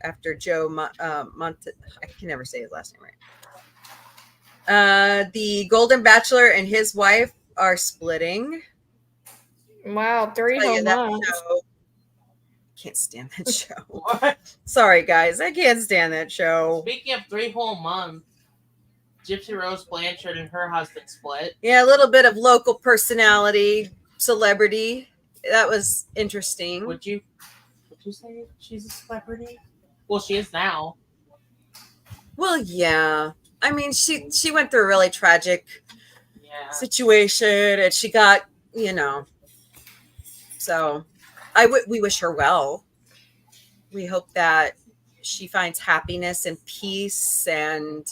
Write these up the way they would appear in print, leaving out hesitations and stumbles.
after Joe I can never say his last name right. The Golden Bachelor and his wife are splitting. Wow, 3 Tell whole you that months. show. Can't stand that show. What? Sorry, guys, I can't stand that show. Speaking of 3 whole months, Gypsy Rose Blanchard and her husband split. Yeah, a little bit of local personality, celebrity. That was interesting. Would you say she's a celebrity? Well, she is now. Well, yeah. I mean, she went through a really tragic situation, and she got, so we wish her well. We hope that she finds happiness and peace, and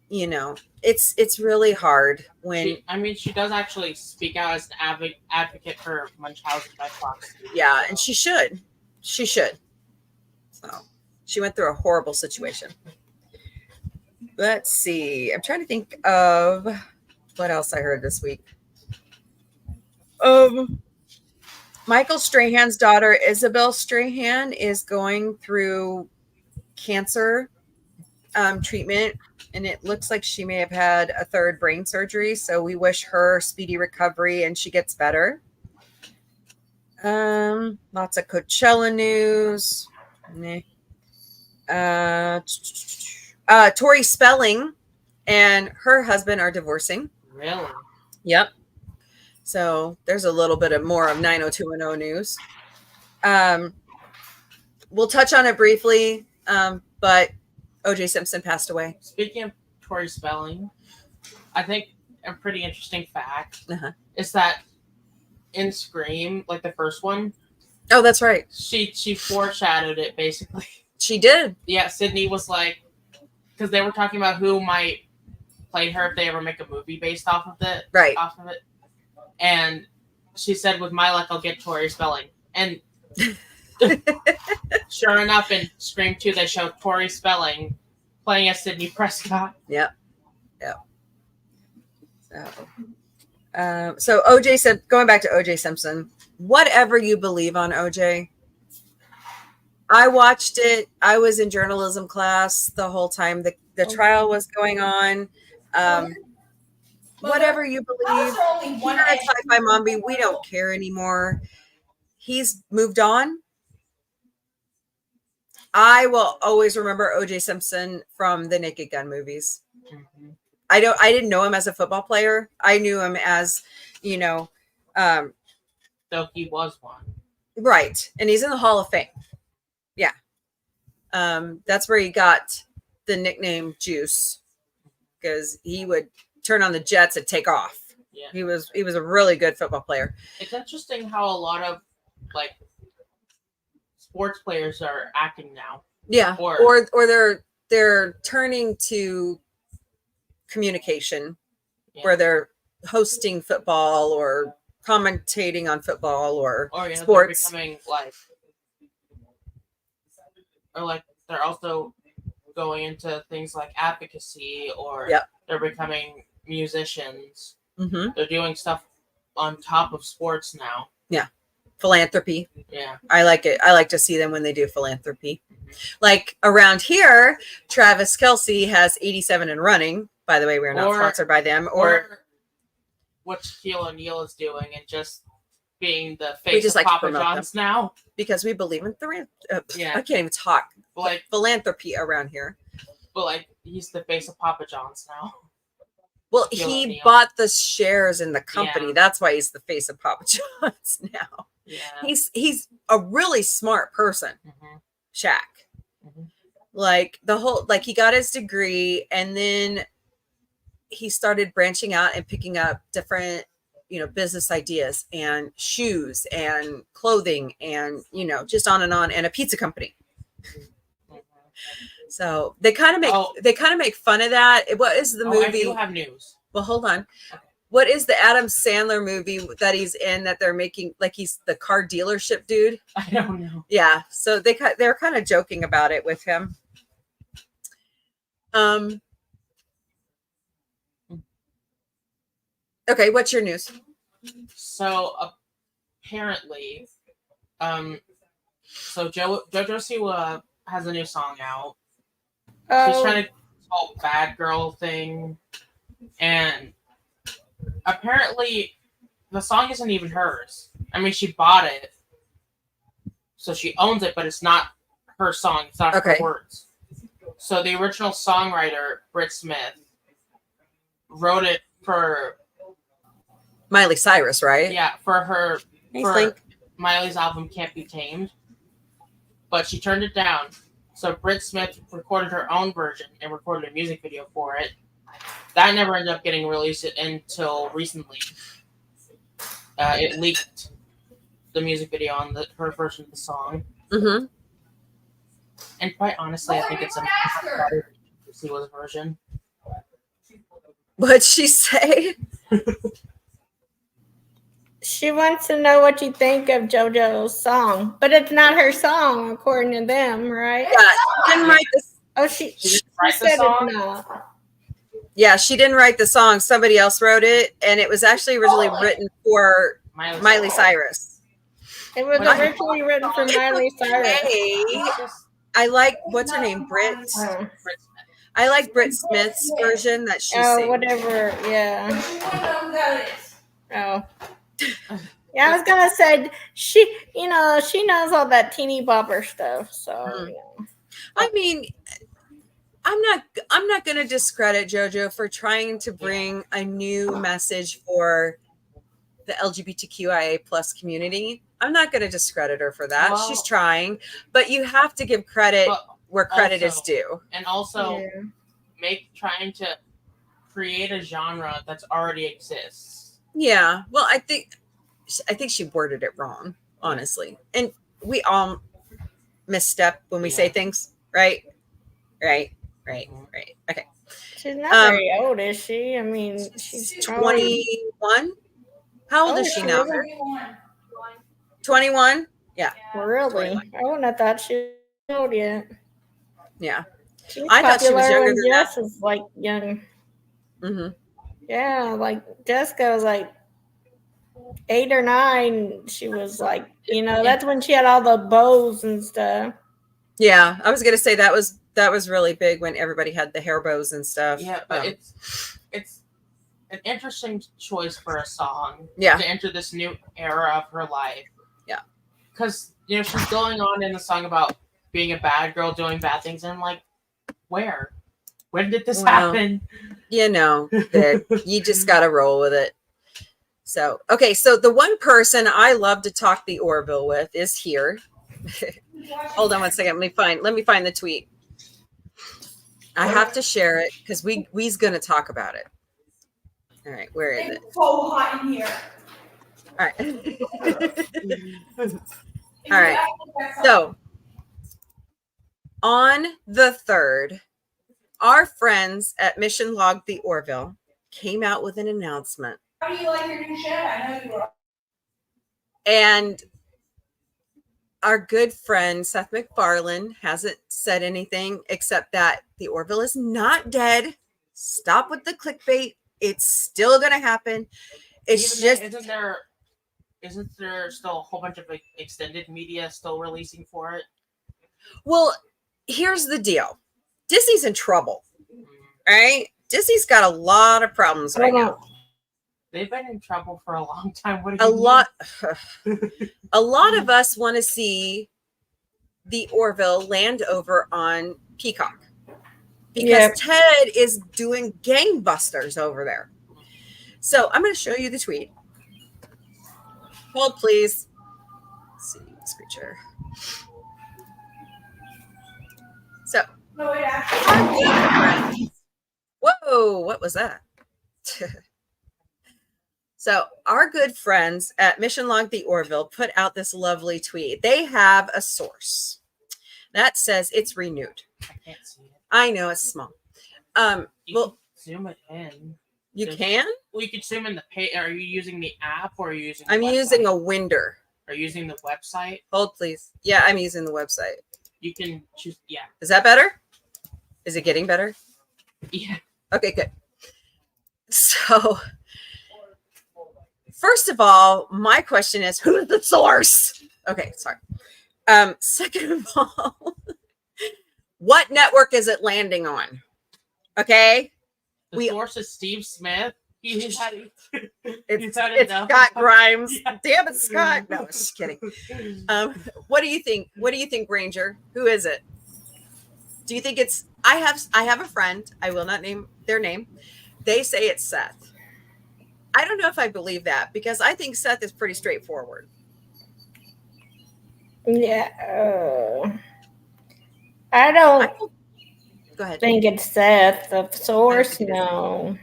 it's really hard when she does actually speak out as an advocate for Munchausen by Fox. Yeah, and she should. So she went through a horrible situation. Let's see. I'm trying to think of what else I heard this week. Michael Strahan's daughter, Isabel Strahan, is going through cancer treatment, and it looks like she may have had a 3rd brain surgery. So we wish her speedy recovery and she gets better. Lots of Coachella news. Tori Spelling and her husband are divorcing. Really? Yep. So there's a little bit of more of 90210 news. We'll touch on it briefly, but O.J. Simpson passed away. Speaking of Tori Spelling, I think a pretty interesting fact is that in Scream, like the first one. Oh, that's right. She foreshadowed it, basically. She did. Yeah, Sydney was like, because they were talking about who might play her if they ever make a movie based off of it. Right. Off of it. And she said, with my luck, I'll get Tori Spelling. And sure enough, in Scream 2, they showed Tori Spelling playing as Sidney Prescott. Yep. So O.J. said, going back to O.J. Simpson, whatever you believe on O.J., I watched it. I was in journalism class the whole time the trial was going on. Whatever you believe, here at Sci-Fi Mombie, we don't care anymore. He's moved on. I will always remember O.J. Simpson from the Naked Gun movies. Mm-hmm. I didn't know him as a football player. I knew him as, though he was one. Right. And he's in the Hall of Fame. Yeah. That's where he got the nickname Juice, because he would turn on the jets and take off. Yeah. He was a really good football player. It's interesting how a lot of sports players are acting now. Yeah. Or they're turning to communication, where they're hosting football or commentating on football or sports. They're becoming they're also going into things like advocacy, or they're becoming musicians. Mm-hmm. They're doing stuff on top of sports now. Yeah. Philanthropy. Yeah. I like it. I like to see them when they do philanthropy. Mm-hmm. Like around here, Travis Kelce has 87 and running. By the way, we're not sponsored by them. Or what Shaquille O'Neal is doing, and just being the face of Papa John's now. Because we believe in I can't even talk. Philanthropy around here. But he's the face of Papa John's now. Well, he bought the shares in the company. Yeah. That's why he's the face of Papa John's now. Yeah. He's a really smart person. Mm-hmm. Shaq. Mm-hmm. He got his degree, and then he started branching out and picking up different, business ideas and shoes and clothing and, just on, and a pizza company. So they kind of make fun of that. What is the movie? I do have news. Well, hold on. Okay. What is the Adam Sandler movie that he's in that they're making? He's the car dealership dude. I don't know. Yeah. So they're kind of joking about it with him. Okay. What's your news? So apparently, So JoJo Siwa has a new song out. Oh. She's trying to whole bad girl thing, and apparently the song isn't even hers. I mean, she bought it, so she owns it, but it's not her song. It's not her words. So the original songwriter, Britt Smith, wrote it for Miley Cyrus, right? Yeah, for Miley's album Can't Be Tamed, but she turned it down. So Britt Smith recorded her own version and recorded a music video for it. That never ended up getting released until recently. It leaked the music video on her version of the song. Mm-hmm. And quite honestly, I think it's a better Siwa's version. What'd she say? She wants to know what you think of JoJo's song, but it's not her song according to them, right? Yeah, she didn't write this. Oh, she didn't write the said song? it's not. Yeah, she didn't write the song. Somebody else wrote it, and it was actually originally written for Miley Cyrus. It was originally written for Miley Cyrus. I like, what's her name? Britt. I like Britt Smith's version that she sings. Whatever. Yeah. Oh. Yeah, I was gonna say she knows all that teeny bopper stuff. So I mean, I'm not gonna discredit JoJo for trying to bring a new message for the LGBTQIA plus community. I'm not gonna discredit her for that. Well, she's trying, but you have to give credit where credit is due. And also trying to create a genre that's already exists. Yeah. Well, I think she worded it wrong, honestly. And we all misstep when we say things, right? Right. Okay. She's not very old, is she? I mean, she's 21. How old is she now? 21? Yeah. Really? 21. I wouldn't have thought she was old yet. Yeah. She's I thought she was younger than Jess that. is like young. Mm-hmm. Yeah, like Jessica was like 8 or 9. She was like, that's when she had all the bows and stuff. Yeah, I was gonna say that was really big when everybody had the hair bows and stuff. Yeah, but it's an interesting choice for a song. Yeah. To enter this new era of her life. Yeah. Because she's going on in the song about being a bad girl doing bad things, and I'm like, where? When did this happen? That you just gotta roll with it. So okay, so the one person I love to talk the Orville with is here. Hold on one second. Let me find the tweet. I have to share it because we's gonna talk about it. All right, where is it? It's so hot in here. All right. All right. So on the 3rd, our friends at Mission Log the Orville came out with an announcement. How do you like your new shed? I know you are. And our good friend Seth MacFarlane hasn't said anything except that the Orville is not dead. Stop with the clickbait. It's still going to happen. It's isn't there still a whole bunch of extended media still releasing for it? Well, here's the deal. Disney's in trouble, right? Disney's got a lot of problems right now. They've been in trouble for a long time. A lot of us want to see the Orville land over on Peacock because Ted is doing gangbusters over there. So I'm going to show you the tweet. Hold, please. Let's see this picture. So, whoa, what was that? So our good friends at Mission Log the Orville put out this lovely tweet. They have a source that says it's renewed. I can't see it. I know it's small. Can zoom it in. You can? Well, you can zoom in the page. Are you using the app or are you using the I'm website? using a Winder. Are you using the website? Hold, please. Yeah, I'm using the website. You can choose. Yeah. Is that better? Is it getting better? Yeah. Okay, good. So, first of all, my question is, who's the source? Okay, sorry. Second of all, what network is it landing on? Okay. The source is Steve Smith. He's had it's enough. Scott Grimes. Yeah. Damn it, Scott. No, just kidding. What do you think? What do you think, Ranger? Who is it? Do you think it's I have a friend, I will not name their name. They say it's Seth. I don't know if I believe that because I think Seth is pretty straightforward. Yeah. I don't Go ahead. think it's Seth. The source, no.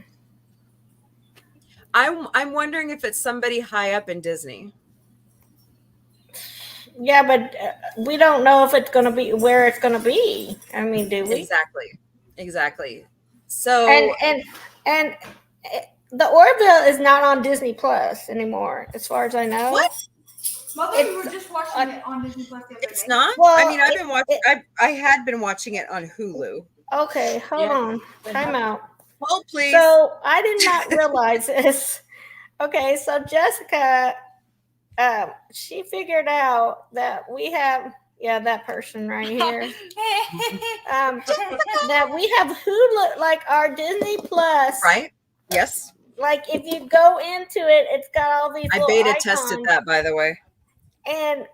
I'm wondering if it's somebody high up in Disney. Yeah, but we don't know if it's going to be where it's going to be. I mean, do we? Exactly. So and the Orville is not on Disney Plus anymore, as far as I know. What? Mother, you were just watching it on Disney Plus the other day. It's not. Well, I mean, I've been watching. I had been watching it on Hulu. Okay, hold on. Time out. Hold, please. So I did not realize this. Okay, so Jessica, she figured out that we have, that person right here, that we have Hulu, like our Disney Plus. Right? Yes. Like if you go into it, it's got all these. I beta tested that, by the way. And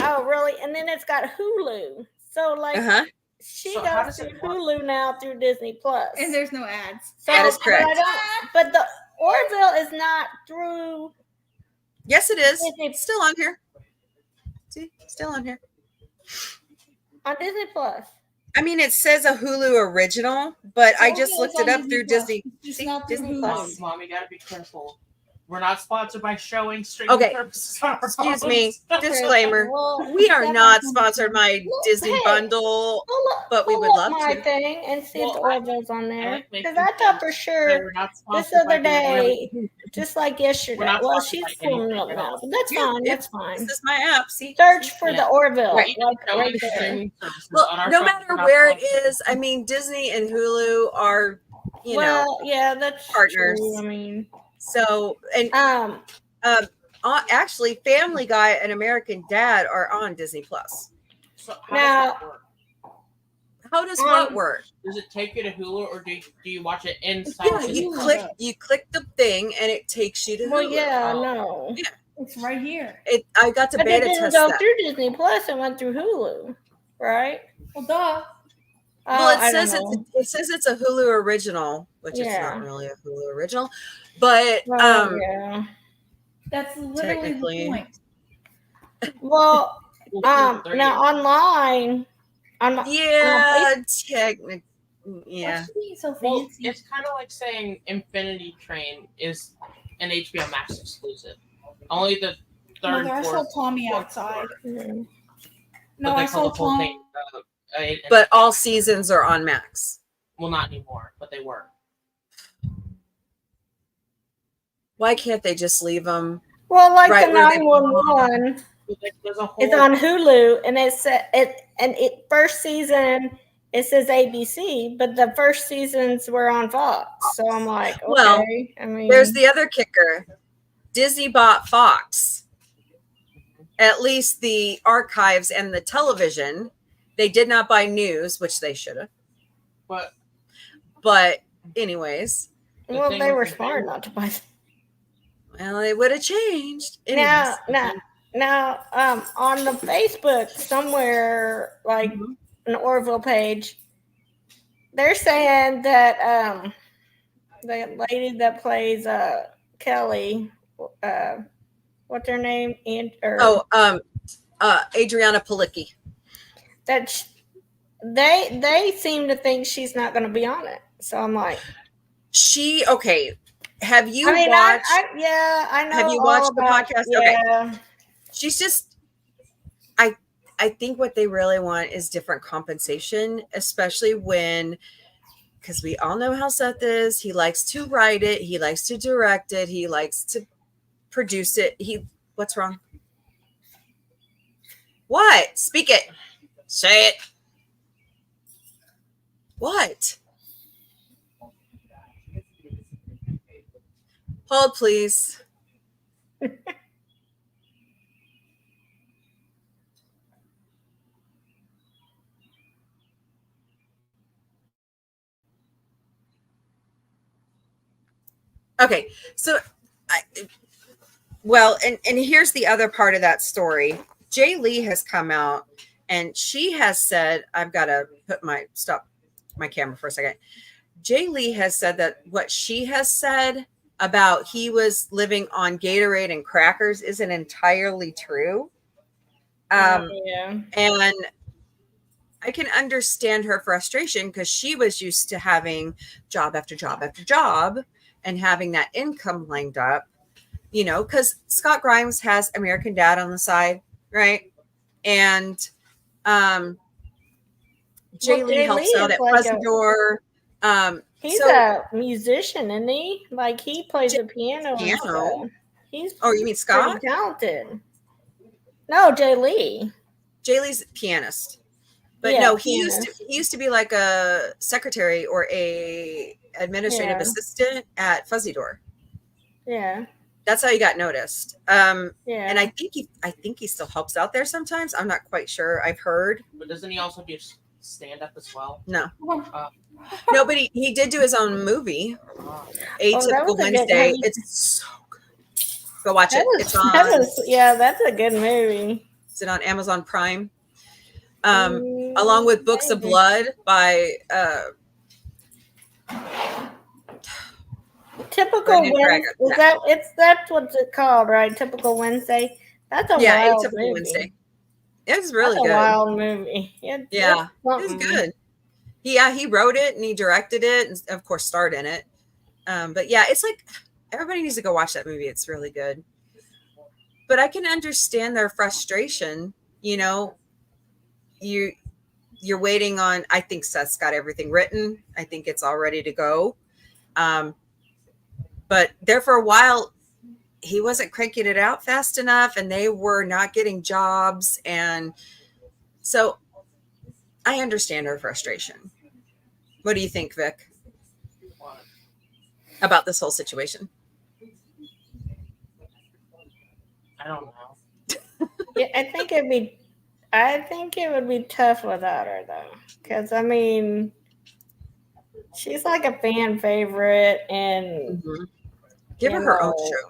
oh, really? And then it's got Hulu. So like. She goes through Hulu now through Disney Plus. And there's no ads. So, that is correct. But the Orville is not through. Yes, it is. It's still on here. See? Still on here. On Disney Plus. I mean, it says a Hulu original, but I just looked it up through Disney. See, Disney Plus. Mom, you gotta be careful. We're not sponsored by showing streaming purposes. Excuse me. Disclaimer. We are not sponsored by Disney Bundle, but we would love my to. Thing and see if the Orville's on there. Because I thought for sure this other day, just like yesterday. Well, she's pulling it up now, but that's fine. That's fine. This is my app. See, search for the Orville. Right there. Well, no matter where it is, I mean, Disney and Hulu are, you know, that's partners. True. I mean. So and actually, Family Guy and American Dad are on Disney Plus. So how does that work? How does what work? Does it take you to Hulu, or do you watch it inside? Yeah, you click the thing, and it takes you to Hulu. Well, no, it's right here. I got to beta test that. It didn't go through Disney Plus and went through Hulu, right? Well, duh. Well, it says it's a Hulu original, which is not really a Hulu original, but that's literally the point. Well, now online, technically, so well, it's kind of like saying Infinity Train is an HBO Max exclusive. Only the third. I saw Tommy outside. Mm-hmm. No, I saw Tommy. But all seasons are on Max. Well, not anymore, but they were. Why can't they just leave them? Well, like the 911, it's on Hulu, and it first season it says ABC, but the first seasons were on Fox. So I'm like, okay. Well, I mean, there's the other kicker. Disney bought Fox. At least the archives and the television. They did not buy news, which they should have. But anyways. Well, they were smart not to buy. Well, it would have changed. Now, on the Facebook somewhere, like an Orville page, they're saying that the lady that plays Kelly, what's her name? Adriana Palicki. That they seem to think she's not going to be on it. So I'm like, have you watched? I know. Have you watched the podcast? Yeah. Okay. She's just. I think what they really want is different compensation, especially because we all know how Seth is. He likes to write it. He likes to direct it. He likes to produce it. What's wrong? What? Speak it. Say it. What? Hold, please. Okay, so well, and here's the other part of that story. Jay Lee has come out and she has said, I've got to stop my camera for a second. Jay Lee has said that what she has said about he was living on Gatorade and crackers isn't entirely true. Yeah. And I can understand her frustration because she was used to having job after job after job and having that income lined up, you know, because Scott Grimes has American Dad on the side, right? And Jay Lee helps out at Fuzzy Door. He's a musician, isn't he? Like he plays the piano. He's you mean Scott? Pretty talented. No, Jay Lee. Jay Lee's a pianist. But no, he used to be like a secretary or a administrative assistant at Fuzzy Door. Yeah. That's how he got noticed. And I think he still helps out there sometimes. I'm not quite sure. I've heard. But doesn't he also do stand up as well? No. No, but he did do his own movie, Atypical Wednesday. It's so good. Go watch it. It's on. That's a good movie. Is it on Amazon Prime? Along with Books of Blood by Typical Wednesday. That's what's it called, right? Typical Wednesday. That's a wild Typical movie. Wednesday. It's really good. A wild movie. It was good. He wrote it and he directed it and of course starred in it. But yeah, it's like everybody needs to go watch that movie. It's really good. But I can understand their frustration. You know, you're waiting on. I think Seth's got everything written. I think it's all ready to go. But there for a while, he wasn't cranking it out fast enough, and they were not getting jobs, and so I understand her frustration. What do you think, Vic, about this whole situation? I don't know. I think it would be tough without her though, because I mean, she's like a fan favorite, and give her her own show.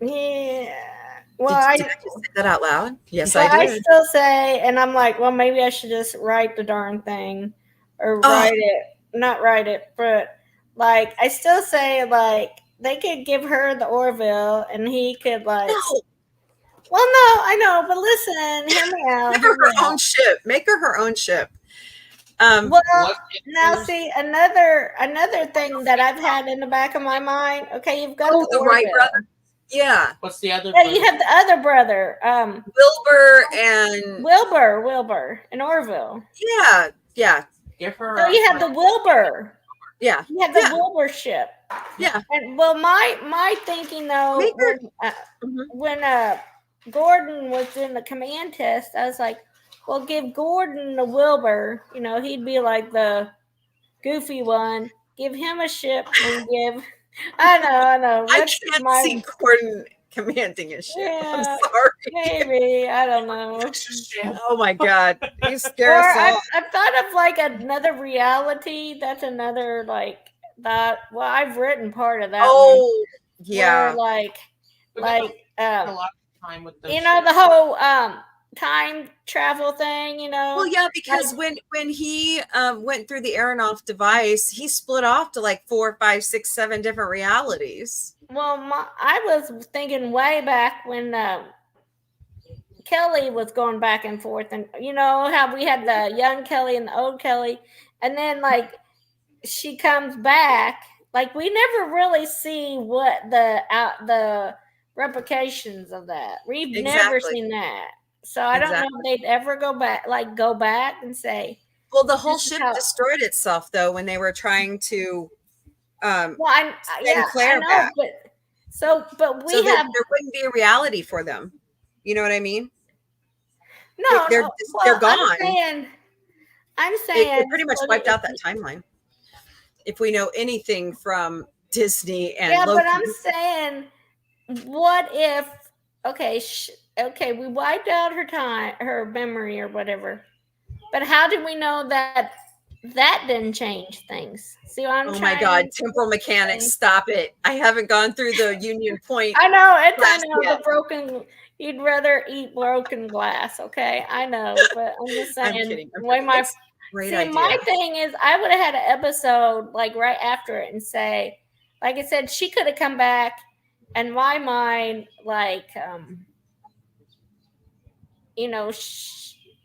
Yeah. Well, did I just say that out loud? Yes, I did. I still say, and I'm like, well, maybe I should just write the darn thing, or not write it, but like, I still say, like, they could give her the Orville, and he could like. No. Well, no, I know, but listen, hear me out. Make her her own ship. Make her her own ship. Well, now see another thing that I've had in the back of my mind. Okay, you've got the Wright brother. Yeah. What's the other? Yeah, you have the other brother, Wilbur and Orville. Yeah. Give her. So you have the Wilbur. Yeah. You have the Wilbur ship. Yeah. And well, my thinking though, when Gordon was in the command test, I was like, well, give Gordon the Wilbur. You know, he'd be like the goofy one. Give him a ship and give. I know. I can't see Gordon commanding a ship. Yeah, I'm sorry. Maybe. I don't know. Oh my God. You scare us all. I've thought of like another reality. That's another like that. Well, I've written part of that. Oh, yeah. Where, like a lot of time with you know, the whole time travel thing, you know. Well, yeah, because when he went through the Aronoff device, he split off to like 4, 5, 6, 7 different realities. Well, I was thinking way back when Kelly was going back and forth, and you know how we had the young Kelly and the old Kelly, and then like she comes back. Like we never really see what the replications of that. We've never seen that. So I don't know if they'd ever go back and say. Well, the whole ship destroyed itself though when they were trying to. Claire back. But we have. There wouldn't be a reality for them. You know what I mean? No, they're gone. I'm saying it pretty much wiped out that timeline. If we know anything from Disney and Loki. But I'm saying, what if? Okay, we wiped out her memory or whatever. But how do we know that that didn't change things. See what I'm Oh trying? my God, temporal mechanics! Stop it! I haven't gone through the Union Point. I know the broken. You'd rather eat broken glass, okay? I know, but I'm just saying. I'm kidding. Great idea. My thing is, I would have had an episode like right after it and say, like I said, she could have come back. In my mind, like,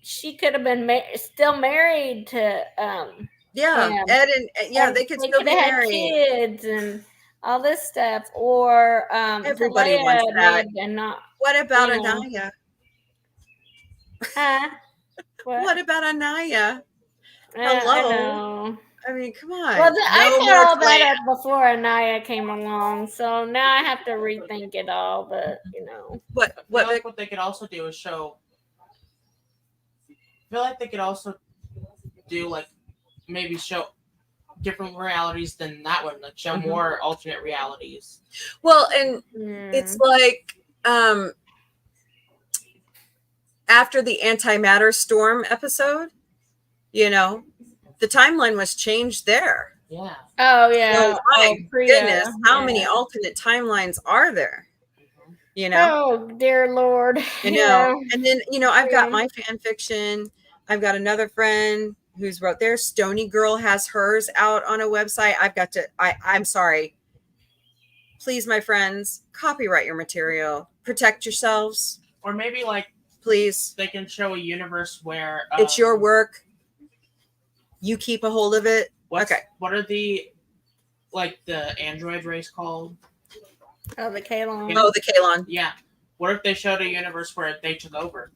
she could have been still married to him. Ed and they could still be married. Kids and all this stuff, or everybody wants that. And not. What about Anaya? What about Anaya? Hello. I mean, come on. Well, I thought all that up before Anaya came along, so now I have to rethink it all. But what they could also do is show. I feel like they could also do like maybe show different realities than that one, like show more alternate realities. Well, and it's like after the antimatter storm episode, the timeline was changed there. Yeah. Oh yeah. So, my goodness, how many alternate timelines are there? Oh dear Lord. And then I've got my fan fiction. I've got another friend who's wrote there. Stony Girl has hers out on a website. I'm sorry. Please, my friends, copyright your material. Protect yourselves. Or maybe please. They can show a universe where it's your work. You keep a hold of it. What are the android race called? Oh, the Kalon. The Kalon. Yeah. What if they showed a universe where they took over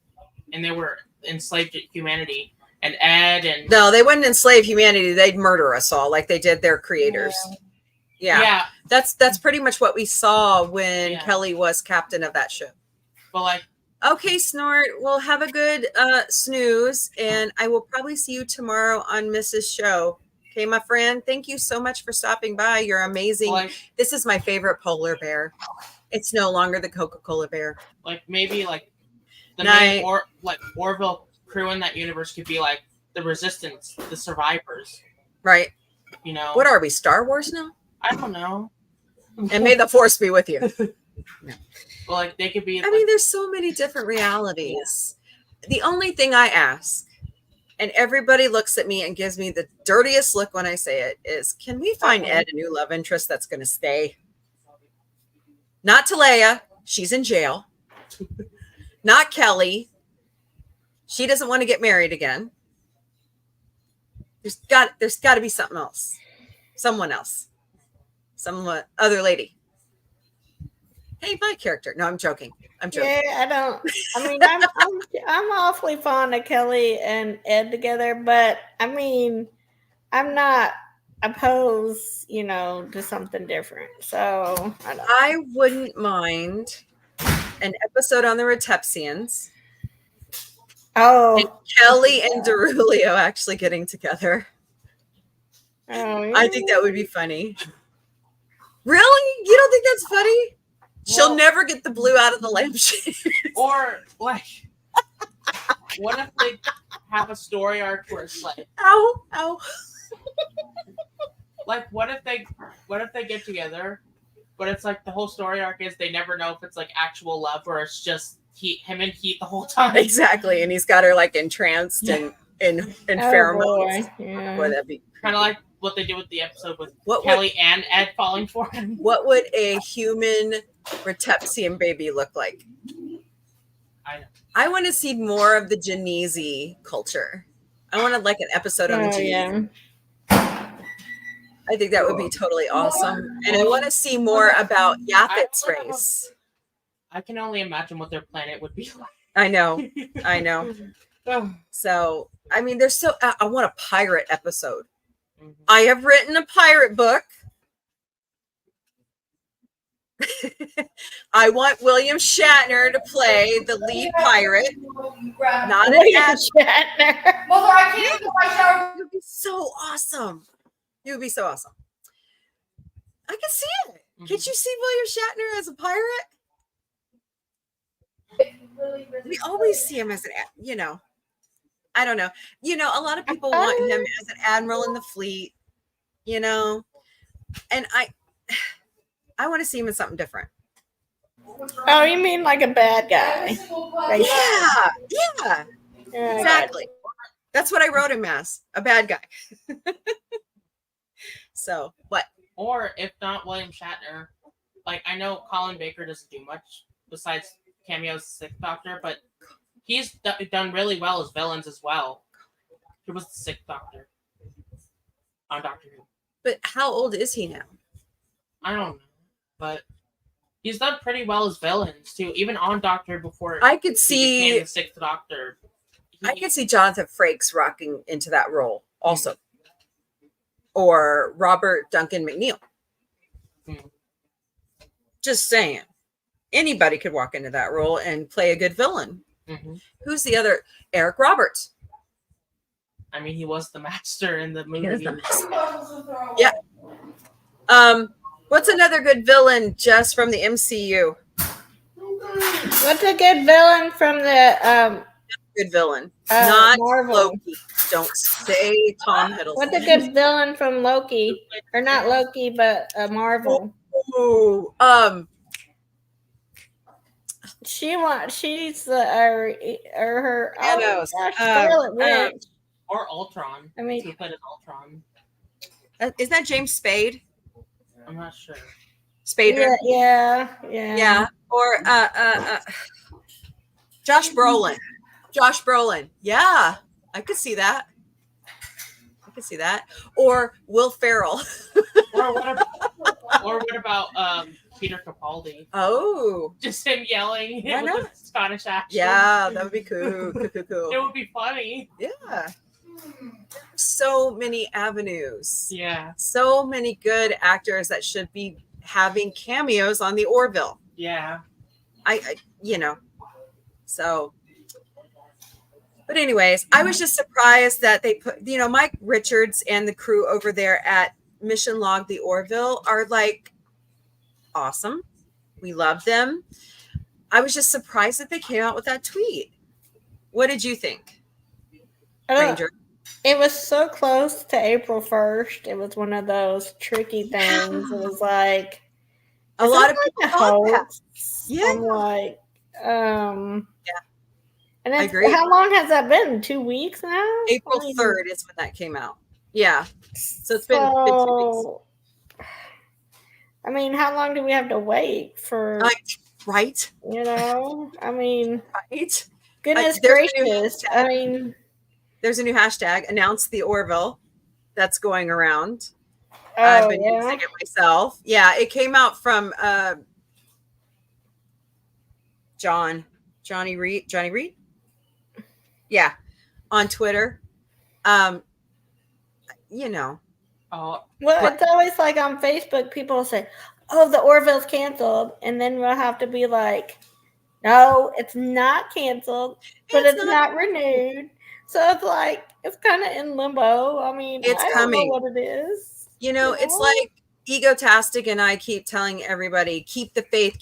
and they were enslaved to humanity and Ed and... No, they wouldn't enslave humanity. They'd murder us all like they did their creators. Yeah. That's pretty much what we saw when Kelly was captain of that ship. But okay, Snort, well, have a good snooze, and I will probably see you tomorrow on Mrs. Show. Okay, my friend, thank you so much for stopping by. You're amazing. This is my favorite polar bear. It's no longer the Coca-Cola bear. Maybe the main Orville crew in that universe could be the Resistance, the survivors. Right. What are we, Star Wars now? I don't know. And may the Force be with you. No. Well, they could be... there's so many different realities. Yeah. The only thing I ask, and everybody looks at me and gives me the dirtiest look when I say it, is can we find Ed a new love interest that's going to stay? Not Talea. She's in jail. Not Kelly. She doesn't want to get married again. There's got to be something else. Someone else. Some other lady. Hey, my character. No, I'm joking. Yeah, I'm awfully fond of Kelly and Ed together, but I'm not opposed, to something different. So I wouldn't mind an episode on the Retepsians. Oh, and Kelly and Derulio actually getting together. Oh, yeah. I think that would be funny. Really? You don't think that's funny? She'll never get the blue out of the lampshade. Or what if they have a story arc where it's ow. What if they get together, but it's the whole story arc is they never know if it's actual love or it's just him and Heat the whole time. Exactly, and he's got her entranced in pheromones. Yeah. Boy, that'd be kind of like what they did with the episode with Kelly and Ed falling for him. What would a human Retepsian baby look like? I know. I want to see more of the Genesi culture. I wanted an episode on the Genesi. Yeah. I think that would be totally awesome. And I want to see more about Yaphet's race. I can only imagine what their planet would be like. I know. So, there's I want a pirate episode. Mm-hmm. I have written a pirate book. I want William Shatner to play the lead pirate. Not William Shatner. Mother, I can't even my shower. It would be so awesome. It would be so awesome. I can see it. Mm-hmm. Can't you see William Shatner as a pirate? We always see him as an, I don't know. A lot of people want him as an admiral in the fleet, and I want to see him in something different. Oh, you mean like a bad guy? Yeah, exactly. That's what I wrote him as, a bad guy. So, what? Or if not William Shatner, like I know Colin Baker doesn't do much besides cameos as Sixth Doctor, but he's done really well as villains as well. He was the Sixth Doctor on Doctor Who. But how old is he now? I don't know, but he's done pretty well as villains too. Even on Doctor before I could he became the Sixth Doctor. I could see Jonathan Frakes rocking into that role also, or Robert Duncan McNeil. Just saying, anybody could walk into that role and play a good villain. Who's the other? Eric Roberts. I mean, he was the master in the movie. Yeah. What's another good villain just from the MCU? What's a good villain from the good villain? Not Marvel. Loki. Don't say Tom Hiddleston. What's a good villain from Loki? Or not Loki, but Marvel. Ooh, she's the her Thanos. Scarlet Witch. Or Ultron. I mean, who played as Ultron? Is that James Spade? I'm not sure. Spader. Yeah. Or Josh Brolin. Yeah, I could see that. Or Will Ferrell. or what about Peter Capaldi? Oh, just him yelling with a Scottish accent. Yeah, that would be cool. It would be funny. Yeah. So many avenues. Yeah. So many good actors that should be having cameos on the Orville. Yeah. I so. But anyways, I was just surprised that they put, Mike Richards and the crew over there at Mission Log the Orville are like awesome. We love them. I was just surprised that they came out with that tweet. What did you think, Ranger? It was so close to April 1st. It was one of those tricky things. It was like a lot of people thought that. Yeah. I'm like, yeah. And I agree. How long has that been? 2 weeks now? April 3rd is when that came out. Yeah. So it's been 2 weeks. I mean, how long do we have to wait for? Right. I mean, right. Goodness gracious. I mean, there's a new hashtag, announce the Orville, that's going around. I've been using it myself. Yeah, it came out from Johnny Reed. Yeah, on Twitter. Oh, well, it's always like on Facebook, people say, "Oh, the Orville's canceled," and then we'll have to be like, "No, it's not canceled, but it's not renewed." So it's like it's kind of in limbo. I mean, it's coming. Don't know what it is. It's like Egotastic and I keep telling everybody, keep the faith.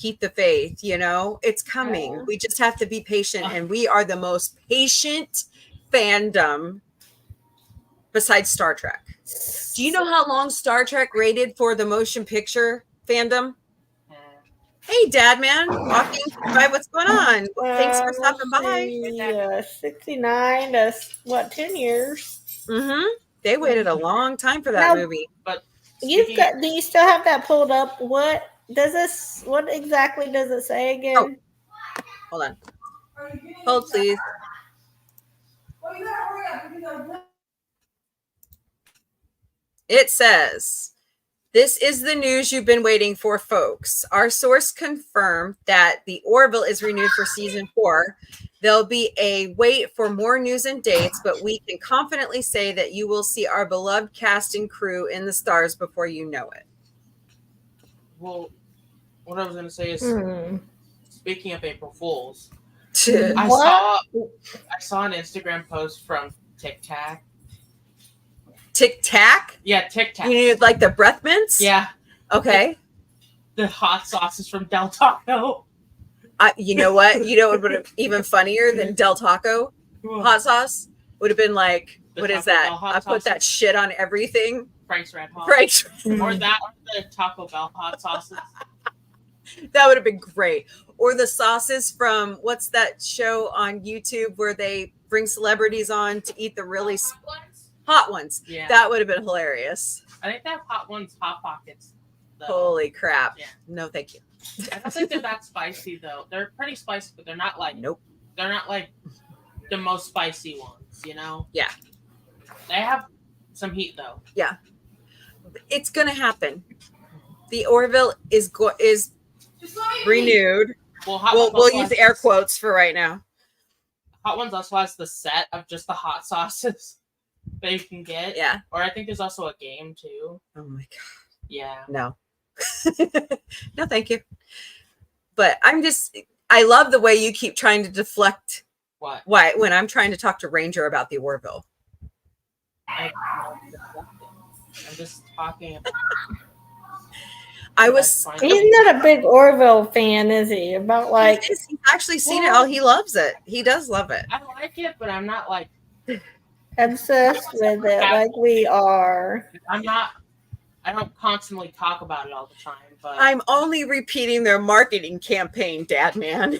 It's coming. We just have to be patient, and we are the most patient fandom besides Star Trek. Do you know how long Star Trek rated for the motion picture fandom? Hey, Dad, man, walking by. What's going on? Thanks for stopping by. 69 to 10 years. Mm-hmm. They waited a long time for that movie. But do you still have that pulled up? What exactly does it say again? Oh. Hold on. Hold, please. It says, "This is the news you've been waiting for, folks. Our source confirmed that the Orville is renewed for season 4. There'll be a wait for more news and dates, but we can confidently say that you will see our beloved cast and crew in the stars before you know it." Well, what I was going to say is, speaking of April Fools, I saw an Instagram post from Tic Tac. Tic Tac? Yeah, Tic Tac. You need like the breath mints? Yeah. Okay. The hot sauces from Del Taco. You know what? What would be even funnier than Del Taco hot sauce would have been like, The what is Taco that? Bell hot I put that sauces. shit on everything. Frank's Red Hot. Frank's. Or that, or the Taco Bell hot sauces. That would have been great. Or the sauces from what's that show on YouTube where they bring celebrities on to eat the really hot ones. Yeah. That would have been hilarious. I think they have hot ones, Hot Pockets. Though. Holy crap. Yeah. No, thank you. I don't think they're that spicy though. They're pretty spicy, but they're not like nope. They're not like the most spicy ones, you know? Yeah. They have some heat though. Yeah. It's gonna happen. The Orville is renewed. Well, we'll use air quotes for right now. Hot Ones also has the set of just the hot sauces that you can get. Yeah. Or I think there's also a game too. Oh my god. Yeah. No. No, thank you. But I love the way you keep trying to deflect. What? Why? When I'm trying to talk to Ranger about the Orville. I'm just talking about. He's not a big Orville fan, is he? About like he's actually seen it all. He loves it. He does love it. I like it, but I'm not like obsessed with it like we are. I don't constantly talk about it all the time, but I'm only repeating their marketing campaign, Dad man.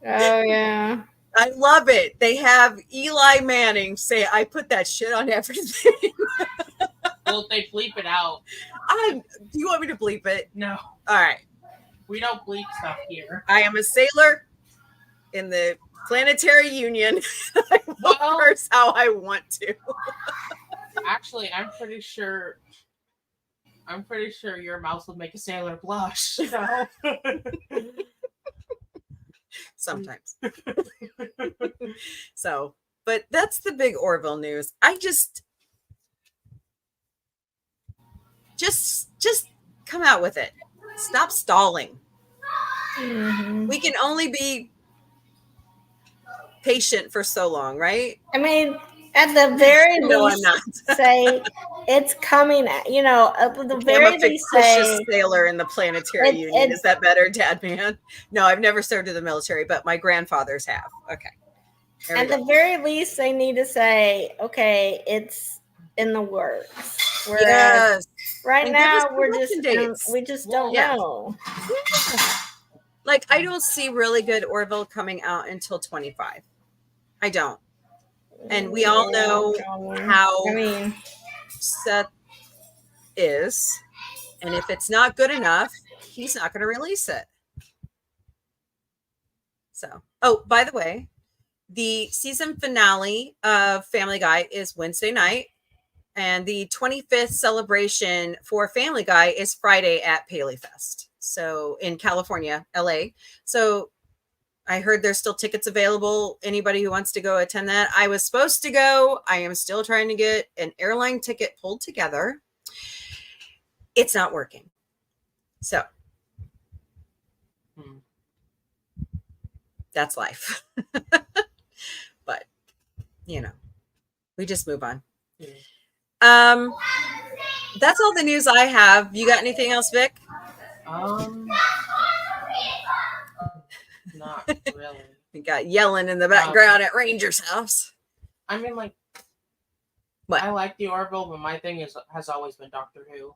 Oh yeah. I love it. They have Eli Manning say, I put that shit on everything. Well, if they bleep it out. Do you want me to bleep it? No. All right. We don't bleep stuff here. I am a sailor in the Planetary Union. I will curse how I want to. Actually, I'm pretty sure your mouth would make a sailor blush. So. Sometimes. So, but that's the big Orville news. I just come out with it. Stop stalling. Mm-hmm. We can only be patient for so long, right? I mean, at the very no, least, I'm not. say it's coming. You know, at the very least, say sailor in the Planetary Union. Is that better, Dad man? No, I've never served in the military, but my grandfathers have. Okay. At the very least, they need to say, okay, it's in the works. Whereas yes. Right and now, we just don't know. Like, I don't see really good Orville coming out until 25. I don't. And we all know how Seth is. And if it's not good enough, he's not going to release it. So, oh, by the way, the season finale of Family Guy is Wednesday night. And the 25th celebration for Family Guy is Friday at Paley Fest. So in California, LA. So I heard there's still tickets available. Anybody who wants to go attend that. I was supposed to go. I am still trying to get an airline ticket pulled together. It's not working. So that's life. But, you know, we just move on. That's all the news I have. You got anything else, Vic? Not really. You got yelling in the background at Ranger's house. I mean, like, what? I like the Orville, but my thing has always been Doctor Who.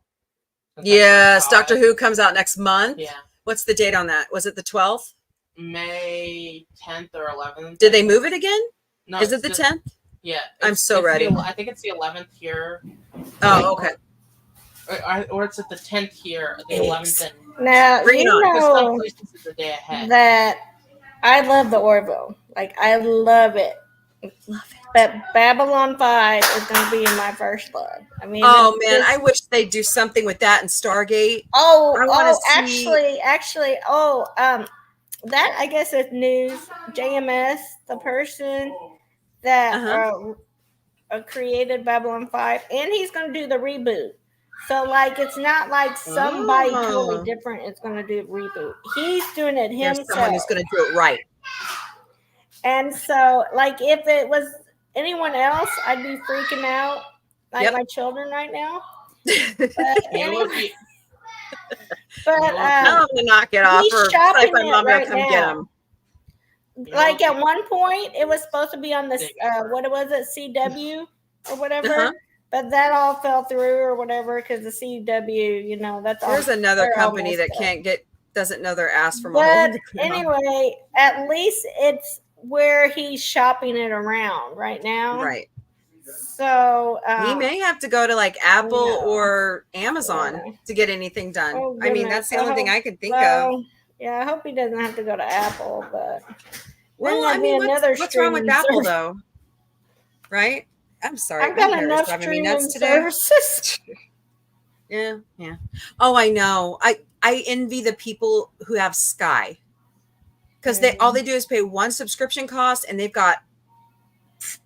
Yes, Doctor Who comes out next month. Yeah. What's the date on that? Was it the 12th? May 10th or 11th. Did they move it again? No. Is it the 10th? Yeah. I'm so ready. I think it's the 11th here. Oh, okay. Or it's at the 10th here, the 11th. Now, you know the day ahead. that I love the Orville. Like, I love it. But Babylon 5 is going to be my first love. I mean, oh man, I wish they'd do something with that in Stargate. Actually, that I guess is news. JMS, the person that created Babylon 5, and he's going to do the reboot. So, like, it's not like somebody totally different is going to do the reboot. He's doing it himself. There's someone who's going to do it right. And so, like, if it was anyone else, I'd be freaking out, like my children right now. But anyway, tell him to knock it off, or like my mom will come get him. like at one point it was supposed to be on this what was it, CW or whatever, but that all fell through or whatever because the CW, you know, that's there's all, another company that doesn't know their ass from a hole but in the ground. anyway, at least it's where he's shopping it around right now, right? So he may have to go to like Apple or Amazon to get anything done. Oh, I mean, that's the only thing I can think of. Yeah, I hope he doesn't have to go to Apple, but well, I mean, what's wrong with Apple though? Right? I'm sorry. I've got enough streaming services. yeah. Oh, I know. I envy the people who have Sky because all they do is pay one subscription cost and they've got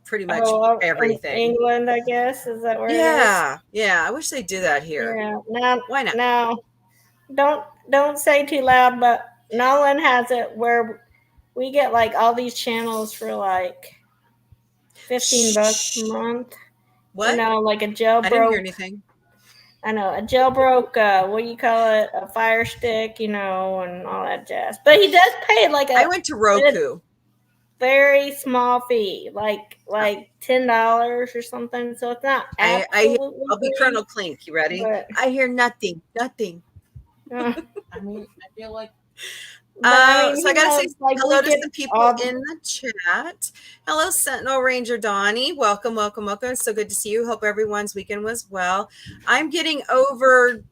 pretty much everything. In England, I guess, is that where? Yeah, I wish they'd do that here. Yeah, no, why not? No, don't say too loud. But Nolan has it where we get like all these channels for like $15 a month. What? You know, like a jailbroke. I didn't hear anything. I know, a jailbroke, what do you call it? A Fire Stick, you know, and all that jazz. But he does pay like I went to Roku. Very small fee, like $10 or something. So it's not absolutely I'll be Colonel Clink. You ready? I hear nothing. I mean, I feel like. So I gotta say hello to some people in the chat. Hello, Sentinel Ranger Donnie. Welcome. It's so good to see you. Hope everyone's weekend was well. I'm getting over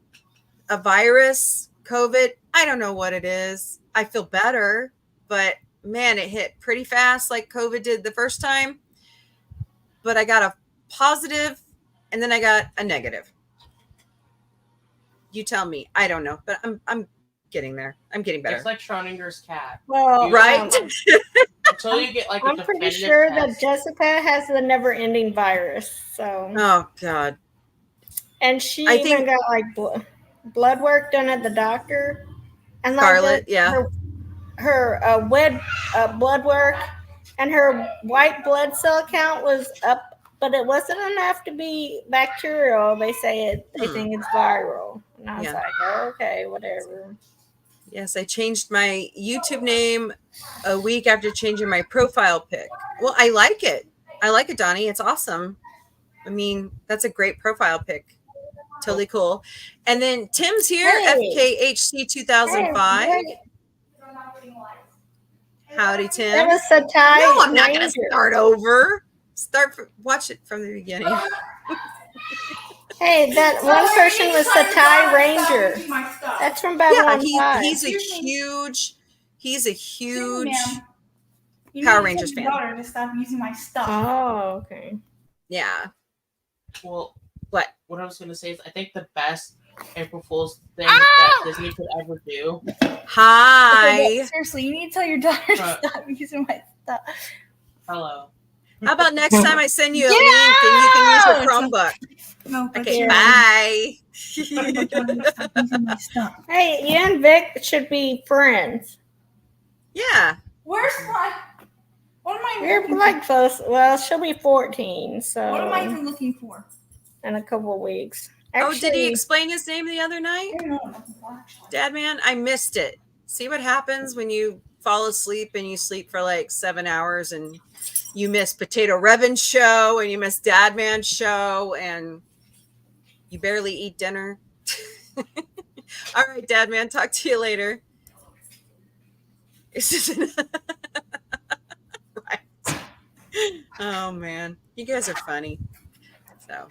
a virus, COVID. I don't know what it is. I feel better, but man, it hit pretty fast like COVID did the first time. But I got a positive and then I got a negative. You tell me. I don't know, but I'm getting there. I'm getting better. It's like Schrodinger's cat. Well, right? Until you get like I'm pretty sure that Jessica has the never-ending virus. So. Oh God. And she even got like blood work done at the doctor, and like Scarlet, her blood work and her white blood cell count was up, but it wasn't enough to be bacterial. They say they think it's viral, and I was like, oh, okay, whatever. Yes, I changed my YouTube name a week after changing my profile pic. Well, I like it. Donnie. It's awesome. I mean, that's a great profile pic. Totally cool. And then Tim's here, FKHC 2005. Howdy, Tim. That was Satai. No, I'm not going to start over. Watch it from the beginning. Hey, that one person was Satai Ranger. That's from Babylon 5. He's a huge Power Rangers fan. To stop using my stuff. Oh, okay. Yeah. Well, what I was going to say is I think the best April Fool's thing that Disney could ever do. Hi. Seriously, you need to tell your daughter to stop using my stuff. Hello. How about next time I send you a link and you can use your Chromebook? No, okay, bye. Hey, you and Vic should be friends. Yeah. Where's my? What am I? You're like close. Well, she'll be 14. So. What am I even looking for? In a couple of weeks. Actually, did he explain his name the other night? Dad, man, I missed it. See what happens when you fall asleep and you sleep for like 7 hours and you miss Potato Revan's show and you miss Dad Man's show and you barely eat dinner. All right, Dad Man, talk to you later. Right. Oh man, you guys are funny. So,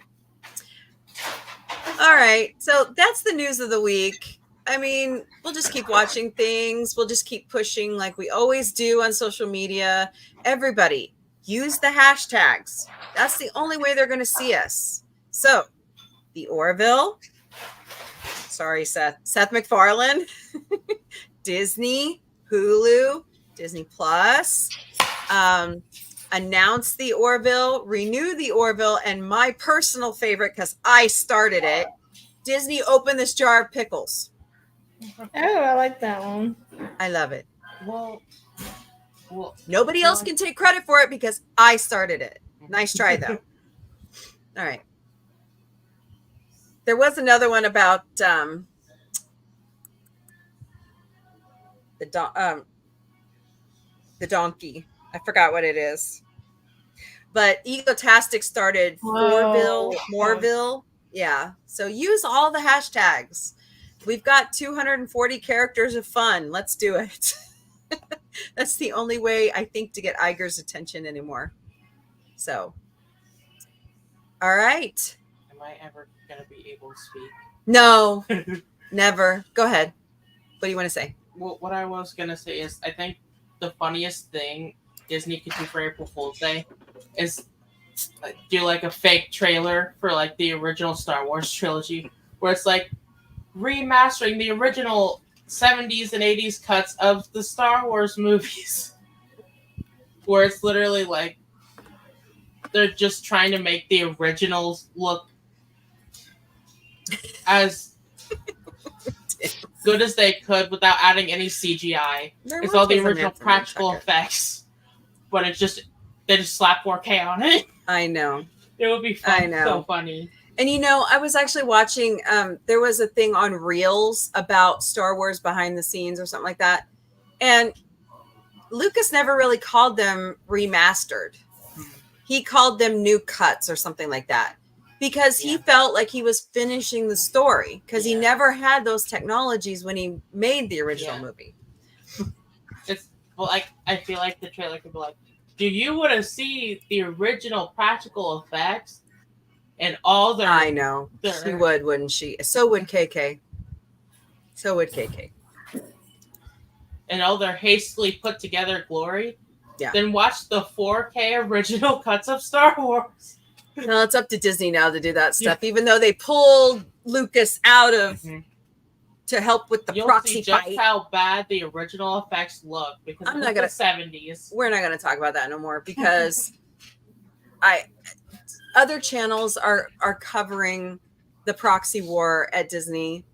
all right. So that's the news of the week. I mean, we'll just keep watching things. We'll just keep pushing like we always do on social media. Everybody, use the hashtags. That's the only way they're going to see us. So, the Orville. Sorry, Seth MacFarlane. Disney, Hulu, Disney Plus. Announce the Orville, renew the Orville, and my personal favorite, because I started it, Disney Open This Jar of Pickles. Oh, I like that one. I love it. Well, nobody else can take credit for it because I started it. Nice try, though. All right. There was another one about the the donkey. I forgot what it is. But Egotastic started Moreville. Yeah. So use all the hashtags. We've got 240 characters of fun. Let's do it. That's the only way, I think, to get Iger's attention anymore. So, all right. Am I ever going to be able to speak? No, never. Go ahead. What do you want to say? Well, what I was going to say is I think the funniest thing Disney could do for April Fool's Day is do like a fake trailer for like the original Star Wars trilogy where it's like remastering the original 70s and 80s cuts of the Star Wars movies. Where it's literally like they're just trying to make the originals look as good as they could without adding any CGI. It's all the original practical effects, but they just slap 4K on it. I know. It would be fun. I know. So funny. And I was actually watching, there was a thing on Reels about Star Wars behind the scenes or something like that. And Lucas never really called them remastered. He called them new cuts or something like that. Because he felt like he was finishing the story. Because he never had those technologies when he made the original movie. I feel like the trailer could be like, do you want to see the original practical effects and all their... I know. She would, wouldn't she? So would KK. And all their hastily put together glory? Yeah. Then watch the 4K original cuts of Star Wars. No, it's up to Disney now to do that stuff, even though they pulled Lucas out of... to help with the proxy see just fight. How bad the original effects look because I'm not gonna, the 70s. We're not going to talk about that no more because other channels are covering the proxy war at Disney,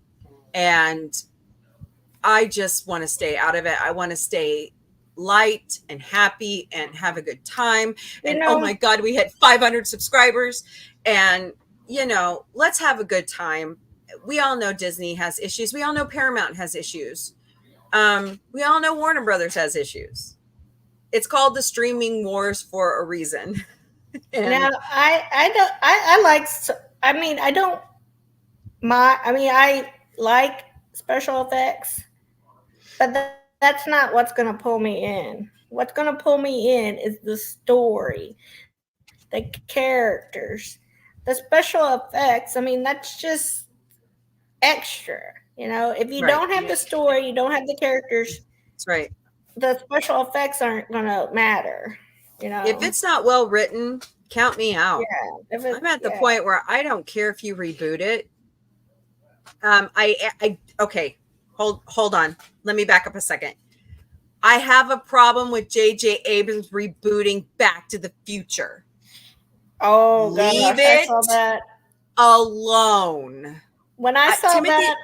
and I just want to stay out of it. I want to stay light and happy and have a good time. And oh my God, we hit 500 subscribers, and let's have a good time. We all know Disney has issues. We all know Paramount has issues. We all know Warner Brothers has issues. It's called the streaming wars for a reason. Now, I like special effects, but that's not what's going to pull me in. What's going to pull me in is the story, the characters, the special effects. I mean, that's just extra. If you don't have the story, you don't have the characters. That's right. The special effects aren't going to matter. If it's not well written, count me out. Yeah, I'm at the point where I don't care if you reboot it. Okay, hold on. Let me back up a second. I have a problem with J.J. Abrams rebooting Back to the Future. Oh, leave it alone. When I saw that,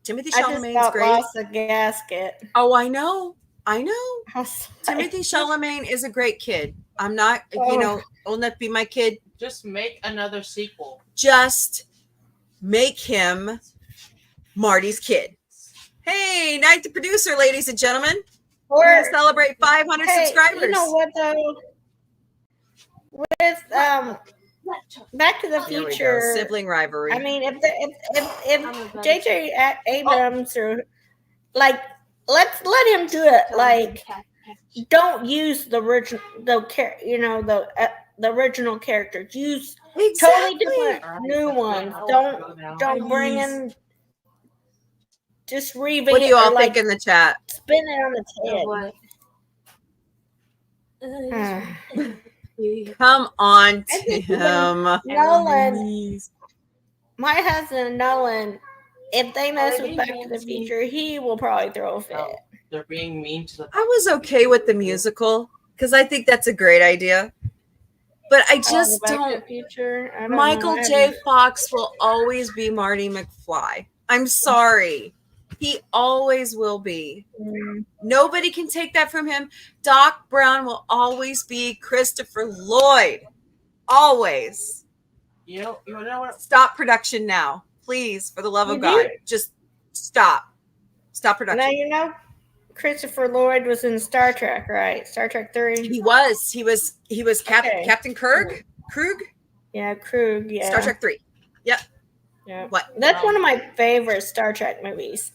Timothy Chalamet's just great. Lost the gasket. Oh, I know. Timothy Chalamet is a great kid. I'm not, will not be my kid. Just make another sequel. Just make him Marty's kid. Hey, Night the Producer, ladies and gentlemen. We're going to celebrate 500 subscribers. You know what, though? With Back to the Future, sibling rivalry. I mean, if J.J. Abrams or let's let him do it. Don't use the original, the original characters. Use totally different new ones. Don't bring in. Just revamp. What do you all think in the chat? Spin it on its head. Come on, Tim. Nolan, my husband Nolan, if they mess with Back to the Future, he will probably throw a fit. They're being mean to the... I was okay with the musical because I think that's a great idea. But I just don't... Michael J. Fox will always be Marty McFly. I'm sorry. He always will be. Nobody can take that from him. Doc Brown will always be Christopher Lloyd. Always. You know what? Stop production now. Please, for the love of God. Just stop. Stop production. Now Christopher Lloyd was in Star Trek, right? Star Trek 3. He was Okay. Captain Krug. Yeah, Krug. Yeah. Star Trek 3. Yep. Yeah. What? That's one of my favorite Star Trek movies.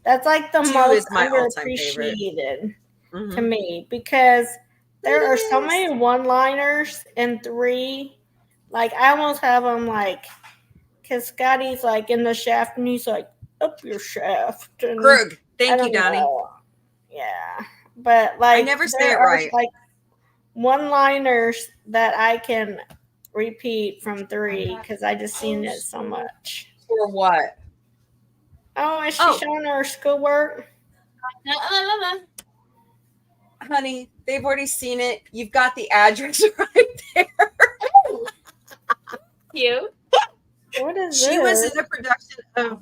That's like the 2 most is my all-time favorite. underappreciated to Mhm. me because there are so It many one-liners in 3. Like I almost have them like, because Scotty's like in the shaft and he's like up your shaft. And Krug. I Thank you, don't Donnie. know. Yeah, but like I never say there it are right. like one-liners that I can repeat from 3 because I just seen it so much. For what? Oh, is she showing her schoolwork? Honey, they've already seen it. You've got the address right there. Cute. What is She this? was in a production of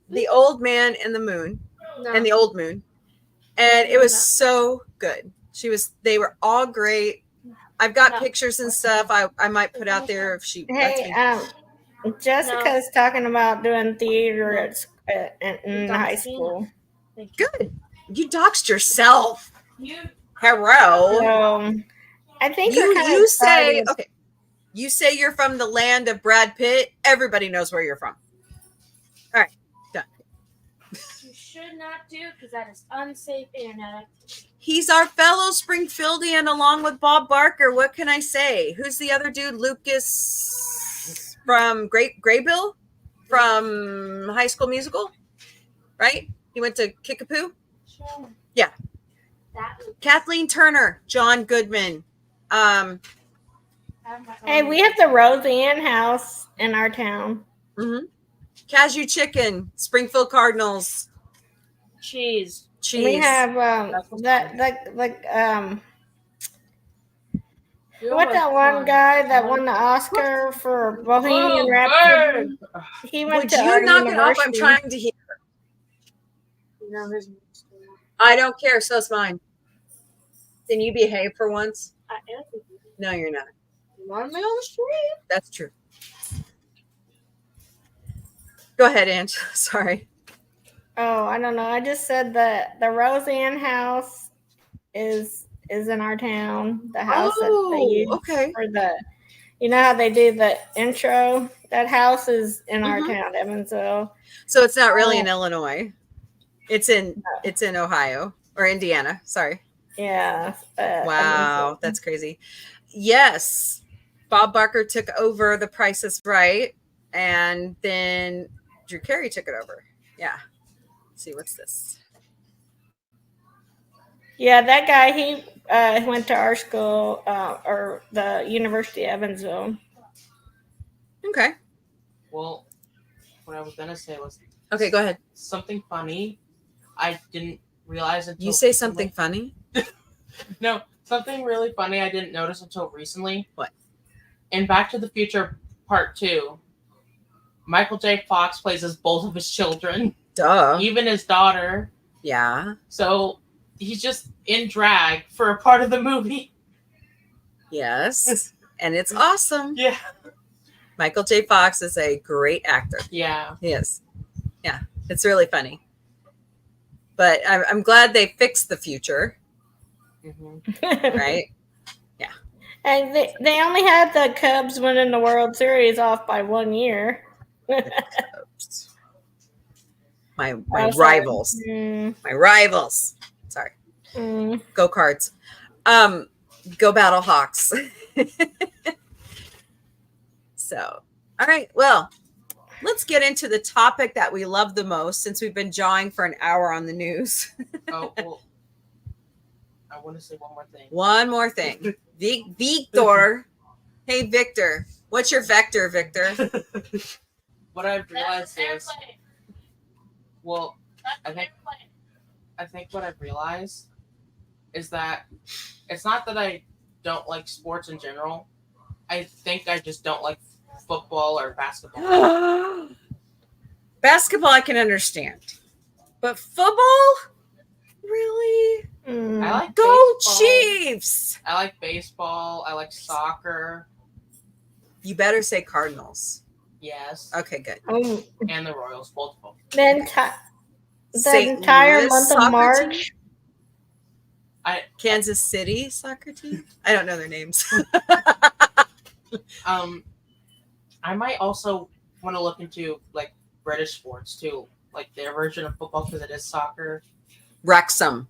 The Old Man and the Moon and the Old Moon. And it was so good. They were all great. I've got pictures and stuff I might put out there if she lets me. Jessica's talking about doing theater in high school. Good. You doxed yourself. Hello. So I think You say okay. You say you're from the land of Brad Pitt. Everybody knows where you're from. All right, done. You should not do because that is unsafe internet. He's our fellow Springfieldian along with Bob Barker. What can I say? Who's the other dude? Lucas from Graybill from High School Musical, right? He went to Kickapoo. Sure. Yeah. That was, Kathleen Turner, John Goodman. Hey, we have the Roseanne house in our town. Mm-hmm. Cashew Chicken, Springfield Cardinals. Cheese. We have what's that one guy that won the Oscar for Bohemian Rhapsody? He went Would to you our knock university. it off? I'm trying to hear. I don't care. So it's mine. Can you behave for once? No, you're not. you want me on the street? That's true. Go ahead, Ange. Sorry. Oh, I don't know. I just said that the Roseanne house is in our town. The house that they use for the, you know how they do the intro? That house is in our town, Evansville. So it's not really in Illinois. It's in Ohio or Indiana. Sorry. Yeah. Wow, that's crazy. Yes, Bob Barker took over The Price is Right, and then Drew Carey took it over. Yeah. Let's see, what's this? Yeah, that guy, he went to our school or the University of Evansville. Okay. Well, what I was gonna say was okay. Go ahead. Something funny. I didn't realize until you say recently. Something funny. No, something really funny I didn't notice until recently. What? In Back to the Future Part 2, Michael J. Fox plays as both of his children. Duh. Even his daughter. Yeah. So he's just in drag for a part of the movie. Yes. And it's awesome. Yeah. Michael J. Fox is a great actor. Yeah. He is. Yeah. It's really funny. But I'm glad they fixed the future. Mm-hmm. Right? Yeah. And they only had the Cubs winning the World Series off by 1 year. my rivals. My rivals. Sorry. Go Cards. Go Battle Hawks. So, all right. Well, let's get into the topic that we love the most since we've been jawing for an hour on the news. Oh, well, I want to say one more thing. One more thing. Victor. Hey, Victor. What's your vector, Victor? What I've realized is, well, I think what I've realized is that it's not that I don't like sports in general. I think I just don't like football or basketball. Basketball I can understand. But football? Really? I like Go baseball. Chiefs! I like baseball. I like soccer. You better say Cardinals. Yes. Okay, good. And the Royals, both of them. Then the entire month of March. Kansas City soccer team. I don't know their names. I might also want to look into like British sports too, like their version of football because it is soccer. Wrexham.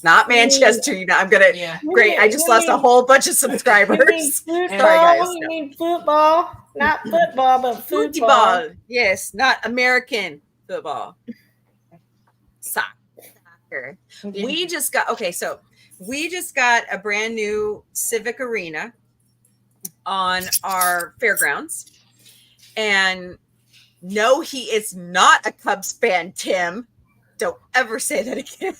Not Manchester. I'm gonna. Yeah. Great. I just lost a whole bunch of subscribers. You mean football? Sorry, guys. You mean football? Not football, but football. Football. Yes, not American football. Soccer. We just got a brand new civic arena on our fairgrounds, and no, he is not a Cubs fan, Tim. Don't ever say that again.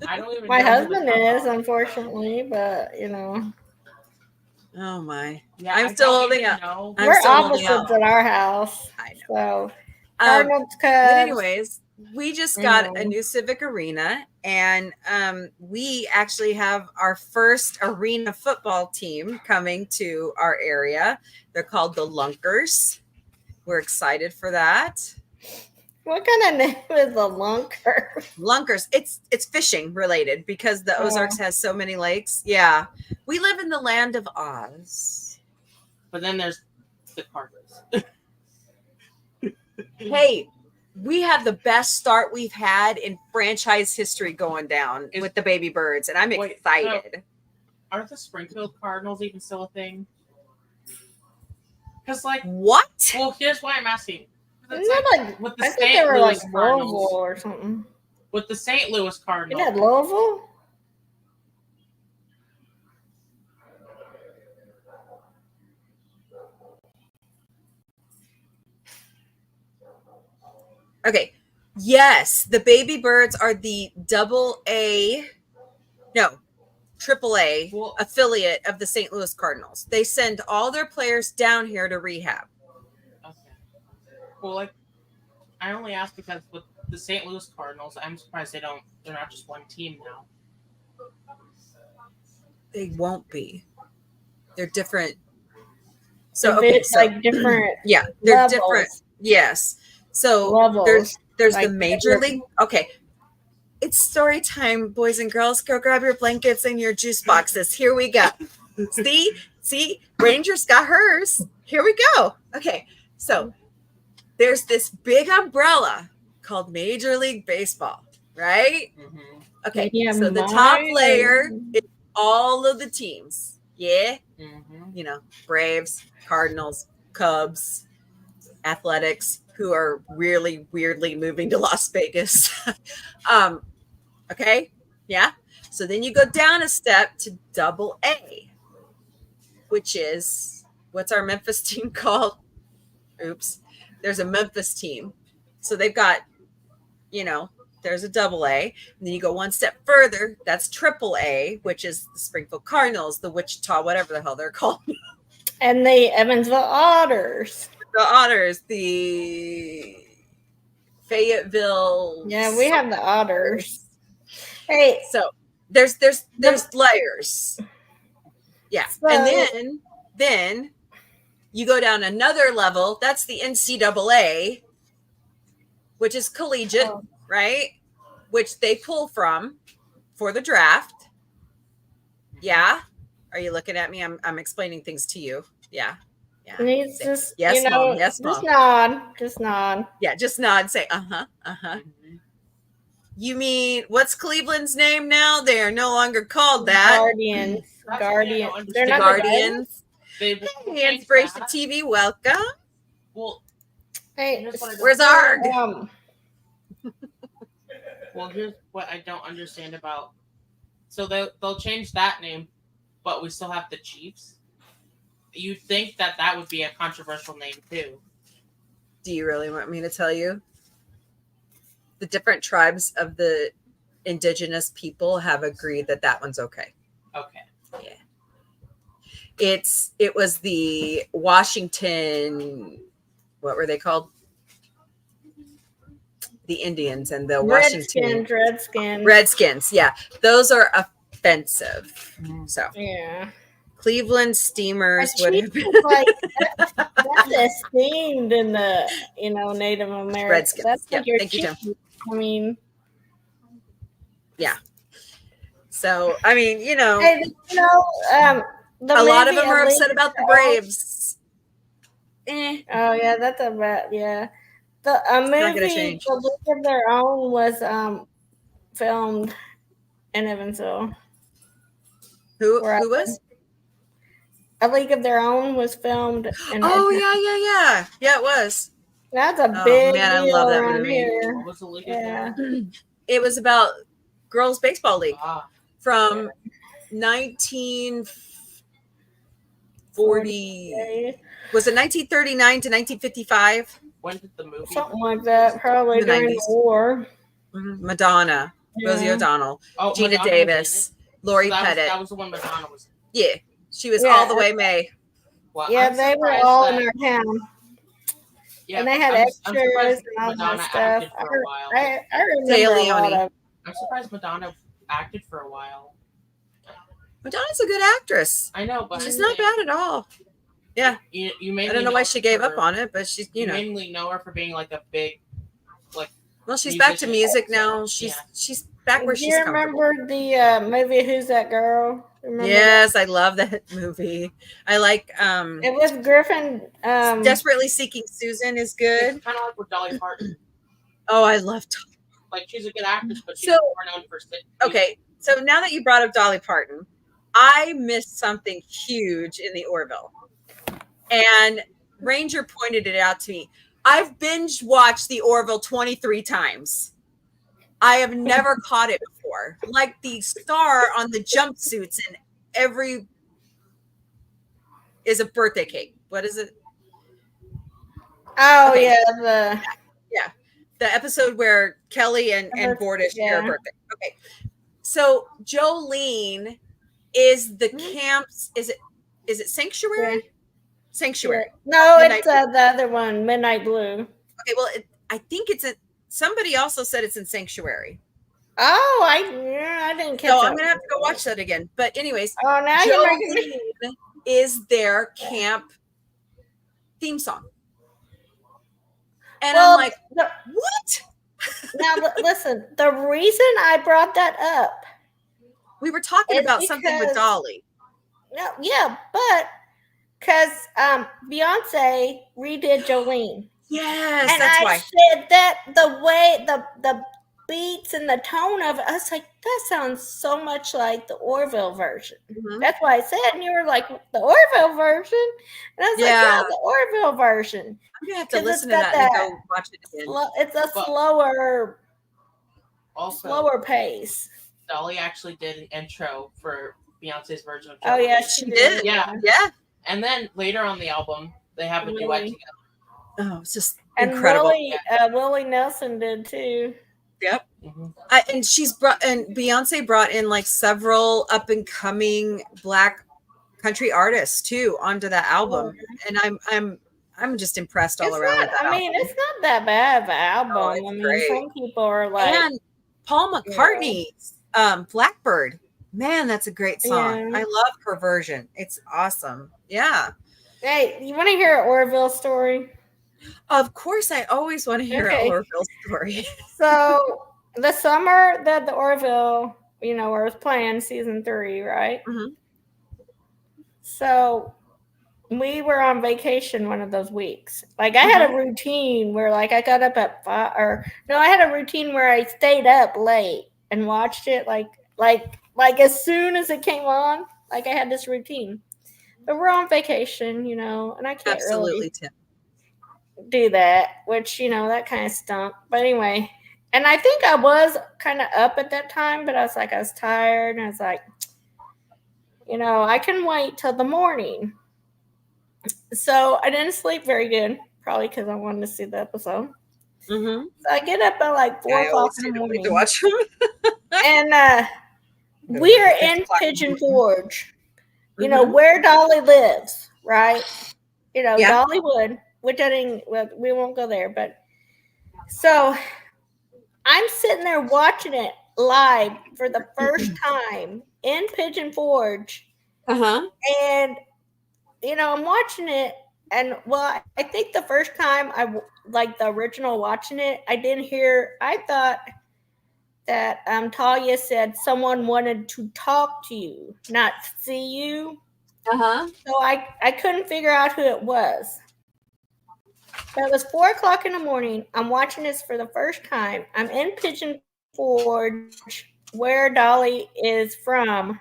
I don't even My know husband is, unfortunately, but Oh my! Yeah, I'm still holding up. We're opposites at our house. I know. So Cardinals, Cubs. But anyways, we just got a new civic arena, and we actually have our first arena football team coming to our area. They're called the Lunkers. We're excited for that. What kind of name is a lunker? Lunkers. It's fishing related because the Ozarks has so many lakes. Yeah. We live in the land of Oz. But then there's the Cardinals. Hey, we have the best start we've had in franchise history going down with the baby birds, and I'm excited. Aren't the Springfield Cardinals even still a thing? Because what? Well, here's why I'm asking. Isn't that with the St. Louis Louisville or something. With the St. Louis Cardinals. Isn't that Louisville? Okay. Yes, the baby birds are the triple A affiliate of the St. Louis Cardinals. They send all their players down here to rehab. Okay. Well, I only asked because with the St. Louis Cardinals, I'm surprised they're not just one team now. They won't be. They're different. So different. Yeah, they're levels. different. Yes. So levels. There's the major league. Okay. It's story time, boys and girls. Go grab your blankets and your juice boxes. Here we go. See, Rangers got hers. Here we go. Okay. So there's this big umbrella called Major League Baseball, right? Mm-hmm. Okay. So the top layer is all of the teams. Yeah. Mm-hmm. Braves, Cardinals, Cubs, Athletics, who are really weirdly moving to Las Vegas. Okay. Yeah. So then you go down a step to double A, which is what's our Memphis team called? Oops. There's a Memphis team. So they've got, there's a double A. And then you go one step further. That's triple A, which is the Springfield Cardinals, the Wichita, whatever the hell they're called. And the Evansville Otters. The Otters, the Fayetteville. Yeah, we have the Otters. Hey, so there's layers. Yeah. So, and then you go down another level. That's the NCAA, which is collegiate, right? Which they pull from for the draft. Yeah. Are you looking at me? I'm explaining things to you. Yeah. Yeah. Just, yes, Mom. Yes, Mom. Just nod. Yeah, just nod. Say, uh-huh. Mm-hmm. You mean, what's Cleveland's name now? They are no longer called that. Guardians. They're not Guardians. Hey, Inspiration TV, welcome. Well, hey, where's Arg? Well, here's what I don't understand about. So they'll change that name, but we still have the Chiefs. You'd think that would be a controversial name too. Do you really want me to tell you? The different tribes of the indigenous people have agreed that one's okay. Okay. Yeah. It was the Washington, what were they called? The Indians and the Redskins. Yeah. Those are offensive. So yeah. Cleveland Steamers would have been that esteemed in the Native American. Redskins. That's like your Thank you, Tim. chief. I mean, yeah. So I mean, the a lot of movie them are A League upset of about the Their Own- Braves. Oh yeah, that's about The not gonna movie change. A League of Their Own was filmed in Evansville. Who was? A League of Their Own was filmed in Oh Edmonton. yeah, it was. That's a Oh, big man, I deal love that around movie. here. What was the league Yeah. It was about girls baseball league from 1940. Was it 1939 to 1955? When did the movie? Something like that, probably The during 90s. the war. Madonna, Rosie O'Donnell, Gina Madonna Davis, Lori that Pettit. That was the one Madonna was in. Yeah, she was all the way May. Well, yeah, they were all in our town. Yeah, and they had extras and all Madonna that stuff. acted for a while. I remember a lot of. I'm surprised Madonna acted for a while. Madonna's a good actress. I know, but she's not bad at all. Yeah, you I don't know why she gave up on it, but she's you mainly know her for being like a big, like. Well, she's back to music now. She's back where she's comfortable. Do you remember the movie Who's That Girl? Yes, I love that movie. I like it was Griffin. Desperately Seeking Susan is good. It's kind of like with Dolly Parton. Oh, I love Dolly. Like she's a good actress, but she's more known for. Okay, so now that you brought up Dolly Parton, I missed something huge in the Orville, and Ranger pointed it out to me. I've binge watched the Orville 23 times. I have never caught it before. Like the star on the jumpsuits and every is a birthday cake. What is it? Oh, okay. Yeah. The episode where Kelly and Bordish share a birthday. Okay. So Jolene is the camp's, is it Sanctuary? Yeah. Sanctuary. No, Midnight it's the other one, Midnight Blue. Okay, well, I think it's somebody also said it's in Sanctuary. Oh, I didn't catch So I'm gonna have to go watch that again. But anyways, now Jolene is their camp theme song. And I'm like, what? Now listen, the reason I brought that up, we were talking about something with Dolly. No, yeah, but because Beyonce redid Jolene. Yes, and that's I why. said that the way the beats and the tone of it, I was like, that sounds so much like the Orville version. Mm-hmm. That's why I said, and you were like, the Orville version? And I was like, yeah, the Orville version. I'm going to have to listen to that and go watch it again. It's a slower pace. Dolly actually did an intro for Beyonce's version of Jolene. Oh, yeah, she did. Yeah. And then later on the album, they have a duet together. Oh, it's just incredible. Willie Nelson did too. Yep. Mm-hmm. And Beyonce brought in like several up and coming Black country artists too onto that album, and I'm just impressed all around with that. I mean, it's not that bad of an album. Oh, I mean, great. Some people are like, and Paul McCartney's Blackbird. Man, that's a great song. I love her version. It's awesome. Yeah. Hey, you want to hear an Orville story? Of course, I always want to hear an Orville story. So the summer that the Orville, was playing season 3, right? Mm-hmm. So we were on vacation one of those weeks. Like I had a routine where like I got up at 5, I had a routine where I stayed up late and watched it like as soon as it came on. Like I had this routine. But we're on vacation, and I can't really do that, which, that kind of stunk. But anyway, and I think I was kind of up at that time, but I was tired, and I was like, I can wait till the morning. So I didn't sleep very good, probably because I wanted to see the episode. Mm-hmm. So I get up at like 4 o'clock in the morning to watch them. and we're in Pigeon Forge, where Dolly lives, right? Dollywood, which we won't go there, but so I'm sitting there watching it live for the first time in Pigeon Forge. Uh-huh. And, I'm watching it and well, I think the first time like the original watching it, I didn't hear. I thought that Talia said someone wanted to talk to you, not see you. So I couldn't figure out who it was. But it was 4:00 in the morning. I'm watching this for the first time. I'm in Pigeon Forge, where Dolly is from.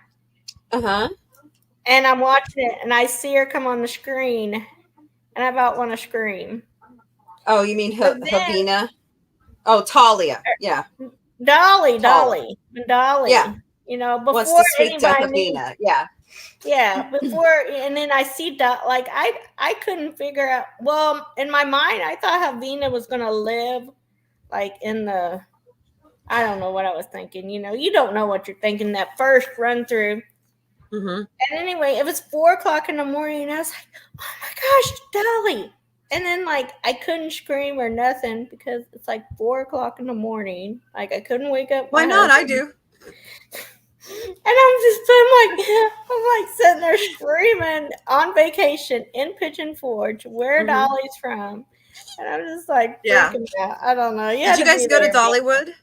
And I'm watching it, and I see her come on the screen, and I about want to scream. Oh, you mean Havina? Oh, Talia. Yeah. Dolly. Yeah. You know, wants before to speak to anybody Havina. Yeah. Yeah, before, and then I see like I couldn't figure out. Well, in my mind, I thought Havina was gonna live like in the. I don't know what I was thinking. You know, you don't know what you're thinking that first run through. Mm-hmm. And anyway, it was 4:00 in the morning, and I was like, "Oh my gosh, Dolly!" And then like I couldn't scream or nothing because it's like 4:00 in the morning. Like I couldn't wake up. Why not? I do. And I'm like sitting there screaming on vacation in Pigeon Forge, where Dolly's from, and I'm just like freaking out. I don't know. Did you guys go to Dollywood?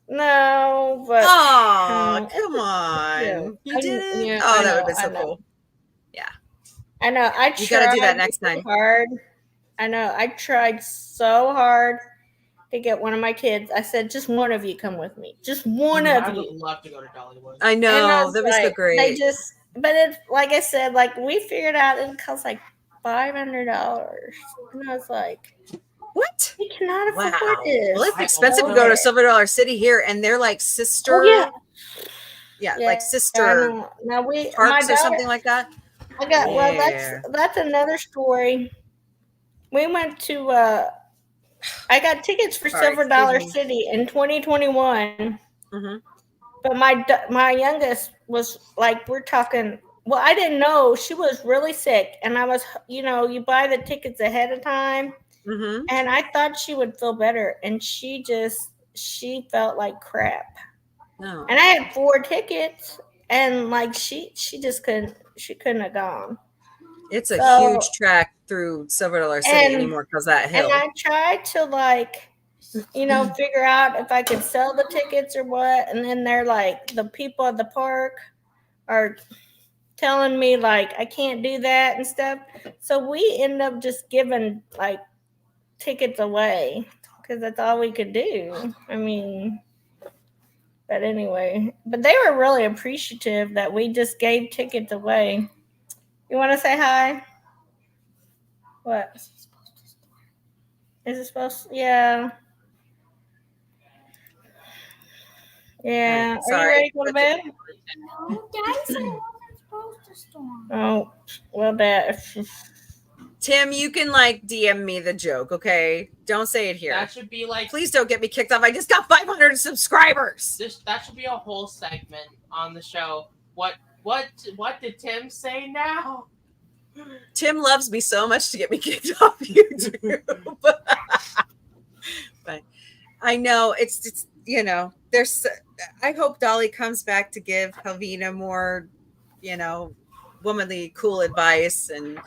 No, but come on, you didn't. Yeah, that would have been so cool. Yeah, I know. You got to do that next time. Hard. I know. I tried so hard to get one of my kids. I said, just one of you come with me. Just one of you. I would love to go to Dollywood. I know. That was so great. But it's like I said, like we figured out it costs like $500. And I was like, what? We cannot afford this. Well, it's expensive to go to Silver Dollar City here, and they're like sister. Oh, yeah, like sister. Now parks or something like that. Well, that's another story. We went to I got tickets for Silver Dollar City in 2021. But my youngest was like, we're talking. Well, I didn't know she was really sick, and I was, you buy the tickets ahead of time, and I thought she would feel better, and she felt like crap. No. And I had 4 tickets, and like she just couldn't have gone. It's a huge track through Silver Dollar City anymore because that hill. And I tried to figure out if I could sell the tickets or what. And then they're like, the people at the park are telling me like I can't do that and stuff. So we ended up just giving like tickets away because that's all we could do. I mean, but anyway, but they were really appreciative that we just gave tickets away. You want to say hi? What? Is it supposed to? Yeah. Yeah. Are you ready to go to bed? No, Daddy said I wasn't supposed to storm. Oh, well, that. Tim, you can like DM me the joke, okay? Don't say it here. That should be like. Please don't get me kicked off. I just got 500 subscribers. That should be a whole segment on the show. What did Tim say now? Tim loves me so much to get me kicked off YouTube. But I know it's there's. I hope Dolly comes back to give Helvina more, womanly, cool advice, and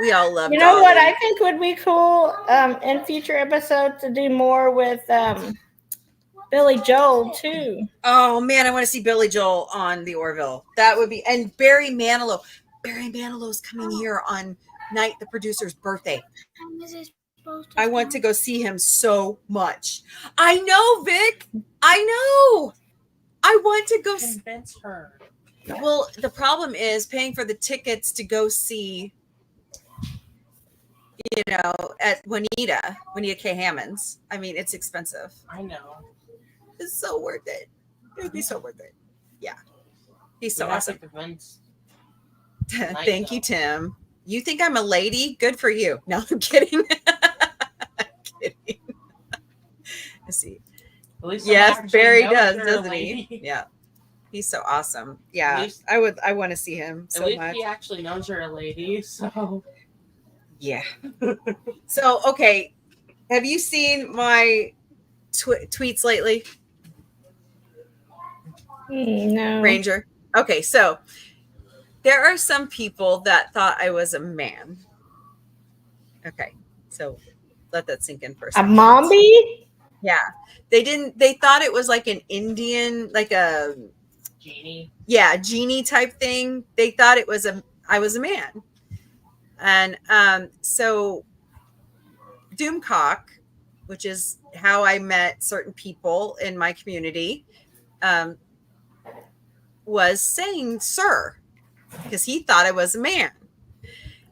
we all love. You know Dolly. What I think would be cool in future episodes to do more with Billy Joel too. Oh man, I want to see Billy Joel on the Orville. That would be, and Barry Manilow. Barry Manilow's coming here on Night the Producer's birthday. I want to go see him so much. I know, Vic. I know. I want to go convince her. Well, the problem is paying for the tickets to go see, at Juanita K. Hammond's. I mean, it's expensive. I know. It's so worth it. It would be so worth it. Yeah. He's so awesome. Thank you, Tim. You think I'm a lady? Good for you. No, I'm kidding. I'm kidding. Let's see. Yes, Barry does, doesn't he? Yeah. He's so awesome. Yeah. I want to see him so much. At least he actually knows you're a lady, so. Yeah. So, okay. Have you seen my tweets lately? No. Ranger. Okay, so there are some people that thought I was a man. Okay, so let that sink in for a A second. Mombie? Yeah, they thought it was like an Indian, like a Genie. Yeah, genie type thing. They thought I was a man. And so Doomcock, which is how I met certain people in my community, was saying sir, because he thought I was a man,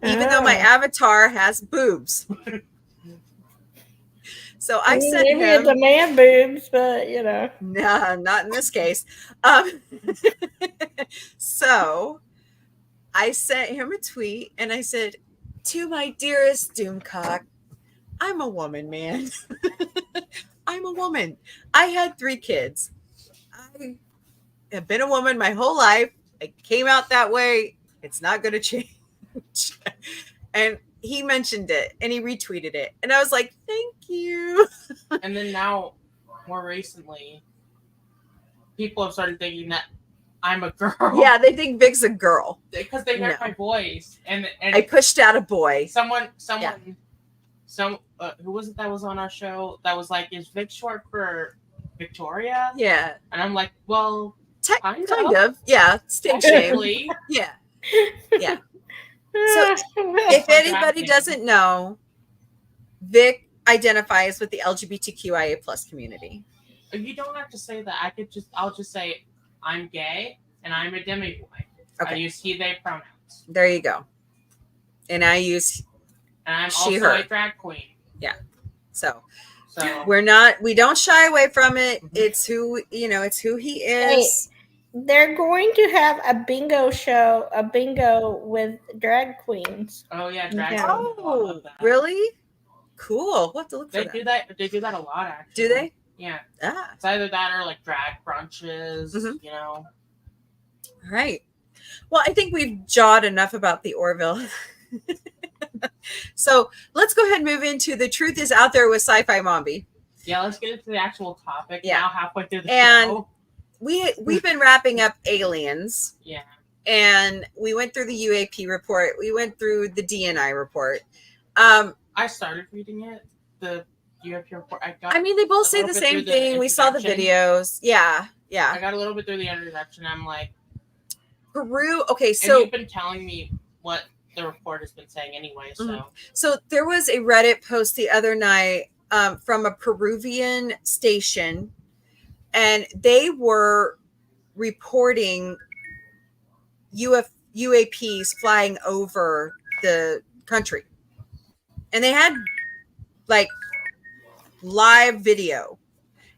even though my avatar has boobs. So I sent Maybe him it's a man boobs, but no, not in this case. So I sent him a tweet and I said, "To my dearest Doomcock, I'm a woman, man. I'm a woman. I had 3 kids. I have been a woman my whole life. I came out that way. It's not going to change." And he mentioned it and he retweeted it. And I was like, thank you. And then now, more recently, people have started thinking that I'm a girl. Yeah, they think Vic's a girl. Because they heard my voice. And I pushed out a boy. Someone, who was it that was on our show that was like, is Vic short for Victoria? Yeah. And I'm like, well, kind of. Yeah. Stage shame. Yeah. Yeah. So if anybody doesn't know, Vic identifies with the LGBTQIA plus community. You don't have to say that. I'll just say I'm gay and I'm a demi boy. Okay. I use he, they pronouns. There you go. And I use and I'm she, also her. a drag queen. Yeah. So we don't shy away from it. It's who he is. Hey, they're going to have a bingo show, a bingo with drag queens. Oh yeah, drag queens. Oh, really? Cool. We'll have to look for that. They do that a lot, actually. Do they? Yeah. Ah. It's either that or like drag brunches, All right. Well, I think we've jawed enough about the Orville. So let's go ahead and move into The Truth Is Out There with Sci-Fi Mombie. Yeah, let's get into the actual topic now halfway through the and show. We've been wrapping up aliens. Yeah. And we went through the UAP report. We went through the DNI report. I started reading it. The UAP report. They both say the same thing. We saw the videos. Yeah. Yeah. I got a little bit through the introduction. I'm like, Peru. Okay. So you've been telling me what the report has been saying anyway. So there was a Reddit post the other night from a Peruvian station, and they were reporting UAPs flying over the country, and they had like live video,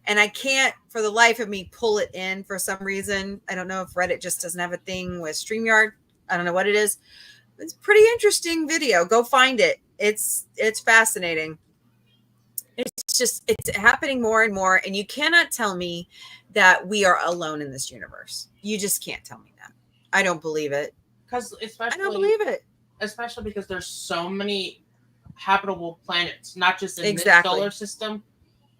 and I can't for the life of me pull it in for some reason. I don't know if Reddit just doesn't have a thing with StreamYard. I don't know what it is. It's pretty interesting video. Go find it. It's fascinating. It's happening more and more, and you cannot tell me that we are alone in this universe. You just can't tell me that. I don't believe it. I don't believe it. Especially because there's so many habitable planets, not just in this solar system,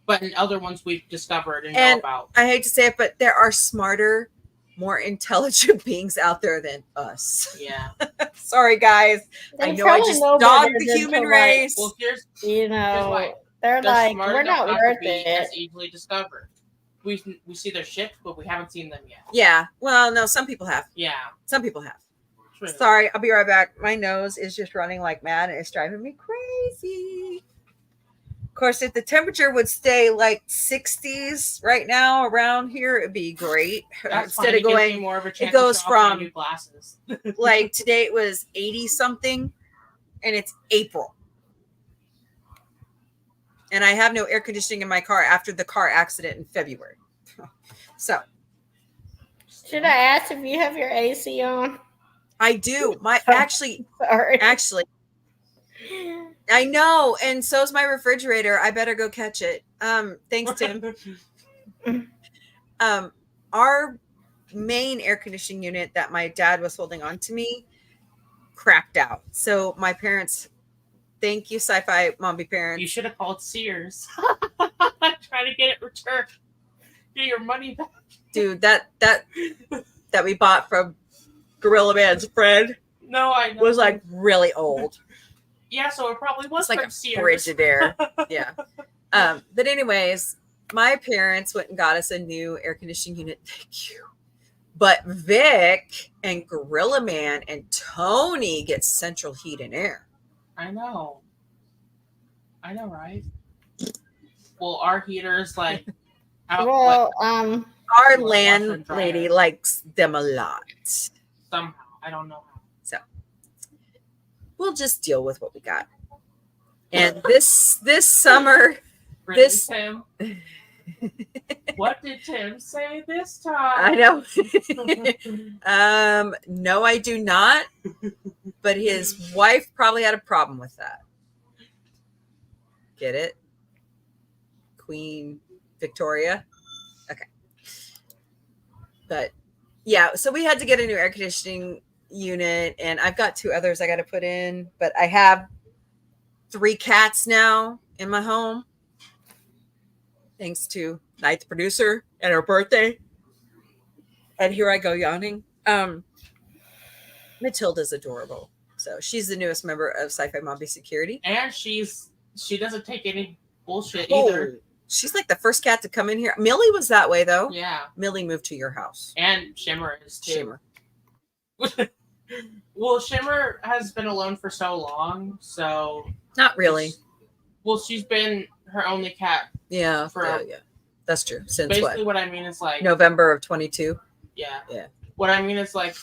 but in other ones we've discovered and know about. I hate to say it, but there are smarter, more intelligent beings out there than us. Yeah. Sorry, guys. I know I just dogged the human race. Well, here's why. They're like, we're not worth it. As easily discovered. We see their ships, but we haven't seen them yet. Yeah. Well, no, some people have. Yeah. Some people have. True. Sorry, I'll be right back. My nose is just running like mad and it's driving me crazy. Of course, if the temperature would stay like 60s right now around here, it'd be great. Instead of going, more of a chance it goes from new glasses. like today it was 80 something and it's April. And I have no air conditioning in my car after the car accident in February. So. Should I ask if you have your AC on? I do. Actually, I know. And so's my refrigerator. I better go catch it. Thanks, Tim. Our main air conditioning unit that my dad was holding on to me crapped out. So my parents, thank you, Sci-Fi Mombie parents. You should have called Sears. Try to get it returned. Get your money back. Dude, that we bought from Gorilla Man's friend No, I know. was like really old. Yeah, so it probably was It's like from a Sears. Frigidaire. Yeah. But anyways, my parents went and got us a new air conditioning unit. Thank you. But Vic and Gorilla Man and Tony get central heat and air. I know, right? Well, our heater's like out. Well, Our Washer and landlady dryer. likes them a lot. Somehow, I don't know how. So we'll just deal with what we got. And this summer, Really, this Tim? What did Tim say this time? I know. No, I do not. But his wife probably had a problem with that. Get it? Queen Victoria. Okay. But yeah, so we had to get a new air conditioning unit, and I've got 2 others I got to put in, but I have 3 cats now in my home. Thanks to Night's producer and her birthday. And here I go yawning. Matilda's adorable. So she's the newest member of Sci-Fi Mombie Security. And she doesn't take any bullshit either. She's like the first cat to come in here. Millie was that way though. Yeah. Millie moved to your house. And Shimmer is too. Shimmer. Well, Shimmer has been alone for so long, so Not really. Well, she's been her only cat. Yeah. For yeah. That's true. Since basically what I mean is like November of 22. Yeah. Yeah. What I mean is like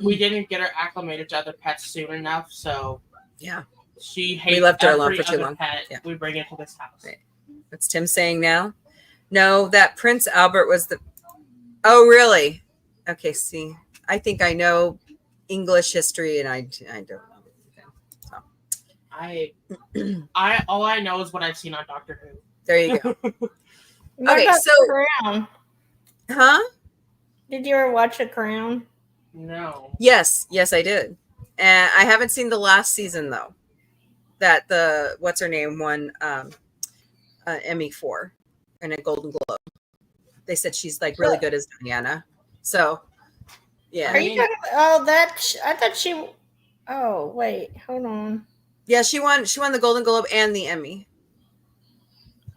we didn't get her acclimated to other pets soon enough, so yeah. She hates we left her alone every for too other long. Pet Yeah. we bring into this house. Right. What's Tim saying now? No, that Prince Albert was the. Oh, really? Okay. See, I think I know English history, and I don't know. So. I all I know is what I've seen on Doctor Who. There you go. what Okay, about so The Crown? huh? Did you ever watch The Crown? No. Yes, I did. And I haven't seen the last season though. That the what's her name won Emmy for and a Golden Globe. They said she's like really good as Diana. So yeah. Are you talking about, I thought she. Oh wait, hold on. Yeah, she won the Golden Globe and the Emmy.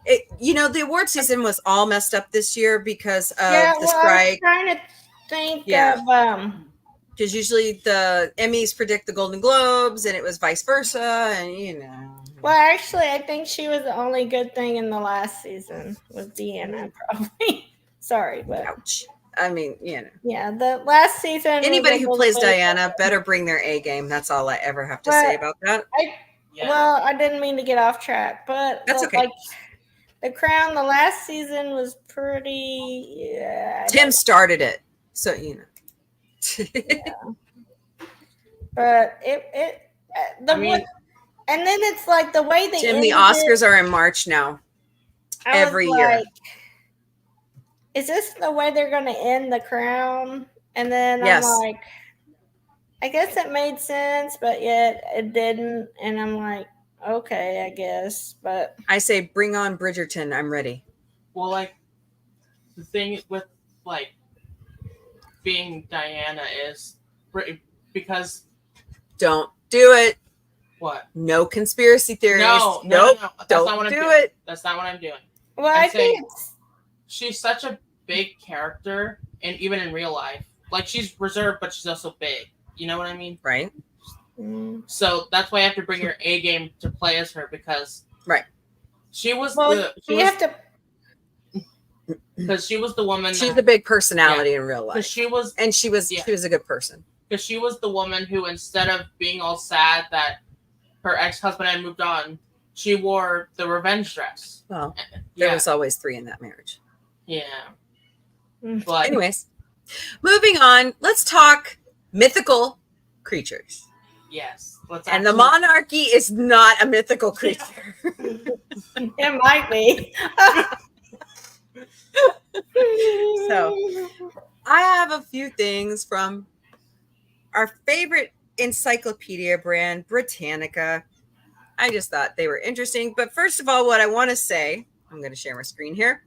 The award season was all messed up this year because of the strike. I was trying to think of because usually the Emmys predict the Golden Globes, and it was vice versa, and Well, actually, I think she was the only good thing in the last season was Deanna, probably. Sorry, but ouch. I mean, yeah, the last season. Anybody who plays Diana better bring their A game. That's all I ever have to say about that. Well, I didn't mean to get off track, but that's okay. Like, The Crown, the last season was pretty. Tim started it, so yeah. But and then it's like the way they Tim, the Oscars are in March now. Every year. Is this the way they're going to end The Crown? And then yes. I'm like, I guess it made sense, but yet it didn't. And I'm like, okay, I guess. But I say, bring on Bridgerton. I'm ready. Well, like, the thing with, like, being Diana is because. Don't do it. What? No conspiracy theories. No. That's don't not what I'm doing. That's not what I'm doing. Well, I think she's such a big character, and even in real life, like she's reserved, but she's also big. You know what I mean? Right. So that's why I have to bring your A game to play as her because she was because she was the woman. She's the big personality in real life. She was a good person. Because she was the woman who, instead of being all sad that her ex-husband had moved on, she wore the revenge dress. Well, there was always 3 in that marriage. Yeah. But anyways, moving on. Let's talk mythical creatures. Yes. And the monarchy is not a mythical creature. It might be. So, I have a few things from our favorite encyclopedia brand, Britannica. I just thought they were interesting. But first of all, what I want to say, I'm going to share my screen here.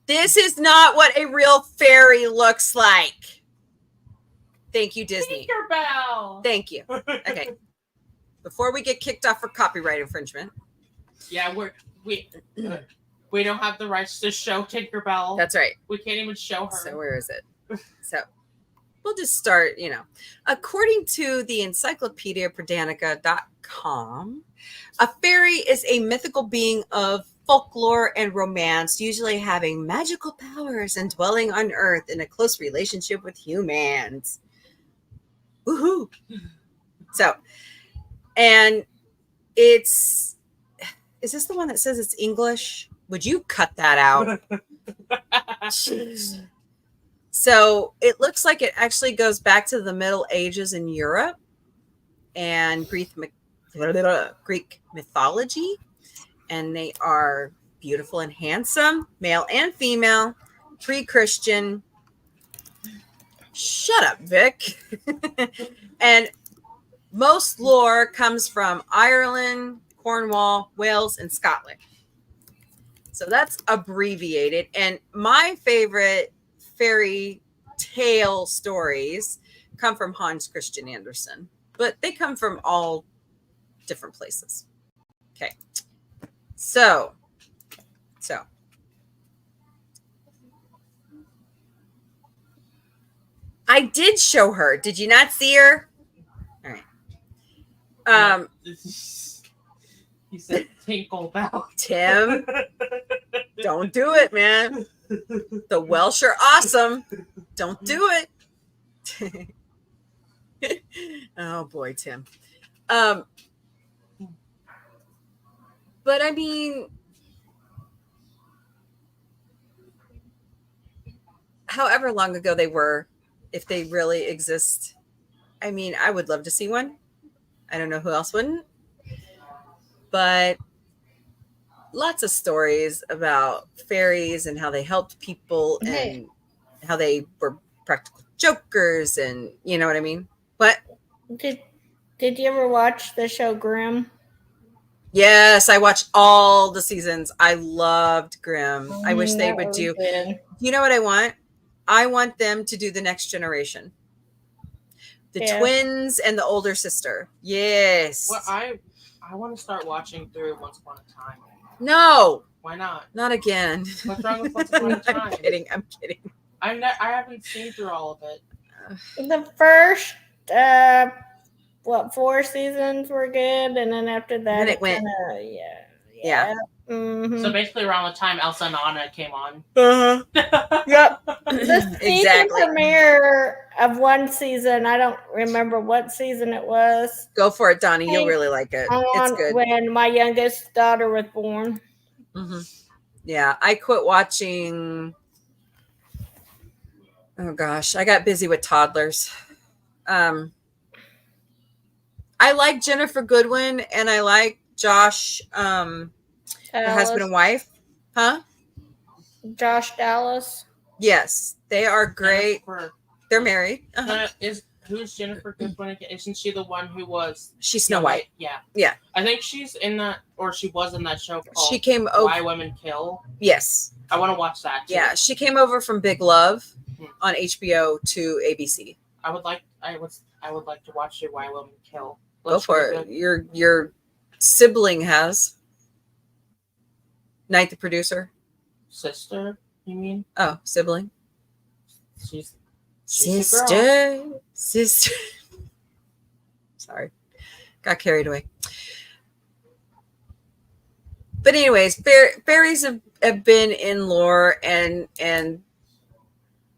This is not what a real fairy looks like. Thank you, Disney. Tinkerbell. Thank you. Okay. Before we get kicked off for copyright infringement. Yeah, we don't have the rights to show Tinkerbell. That's right. We can't even show her. So where is it? So we'll just start, According to the encyclopediabritannica.com, a fairy is a mythical being of folklore and romance, usually having magical powers and dwelling on Earth in a close relationship with humans. Woohoo! So, and is this the one that says it's English? Would you cut that out? Jeez. So it looks like it actually goes back to the Middle Ages in Europe and Greek mythology. And they are beautiful and handsome, male and female, pre-Christian. Shut up, Vic. And most lore comes from Ireland, Cornwall, Wales, and Scotland. So that's abbreviated. And my favorite fairy tale stories come from Hans Christian Andersen, but they come from all different places. Okay. So I did show her. Did you not see her? All right. He said Tinkerbell. Tim, don't do it, man. The Welsh are awesome. Don't do it. Oh boy, Tim. But I mean, however long ago they were, if they really exist, I mean, I would love to see one. I don't know who else wouldn't. But lots of stories about fairies and how they helped people and how they were practical jokers, and you know what I mean? What? Did you ever watch the show Grimm? Yes, I watched all the seasons. I loved Grimm. I wish they would do. Good. You know what I want? I want them to do the next generation. The twins and the older sister. Yes. Well, I want to start watching through Once Upon a Time. No. Why not? Not again. What's wrong with Once Upon a Time? I'm kidding. I haven't seen through all of it. The first 4 seasons were good, and then after that, then it went. Yeah. Mm-hmm. So basically, around the time Elsa and Anna came on. Yep. The season premiere of one season, I don't remember what season it was. Go for it, Donnie. You'll really like it. It's good. When my youngest daughter was born. Mm-hmm. Yeah, I quit watching. Oh gosh, I got busy with toddlers. I like Jennifer Goodwin and I like Josh, her husband and wife. Huh? Josh Dallas. Yes, they are great. They're married. Who's Jennifer Goodwin again? Isn't she the one who was? She's Snow White. Yeah. Yeah. I think she's in that, or she was in that show called She came over. Why Women Kill. Yes. I want to watch that too. Yeah, she came over from Big Love on HBO to ABC. I would like to watch your Why Women Kill. Go for it. Your sibling has. Knight the producer. Sister, you mean? Oh, sibling. She's sister. Sorry, got carried away. But anyways, fairies have been in lore, and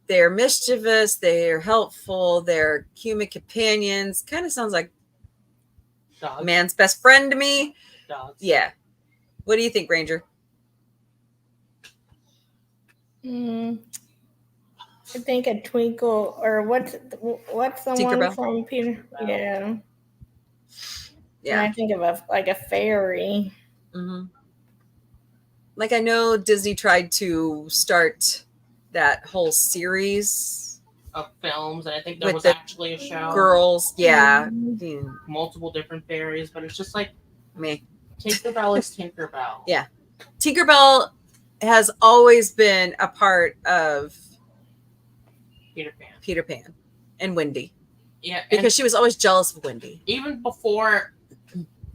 they're mischievous, they're helpful, they're human companions. Kind of sounds like Dogs. Man's best friend to me. Dogs. Yeah. What do you think, Ranger? I think a twinkle, or what's the Tinkerbell? one from Peter? Yeah. Yeah. And I think of a fairy. Mm-hmm. Like, I know Disney tried to start that whole series of films, and I think there was actually a show. Girls, yeah. Mm-hmm. Multiple different fairies, but it's just like me. Tinkerbell is Tinkerbell. Yeah. Tinkerbell has always been a part of Peter Pan and Wendy. Yeah, because she was always jealous of Wendy. Even before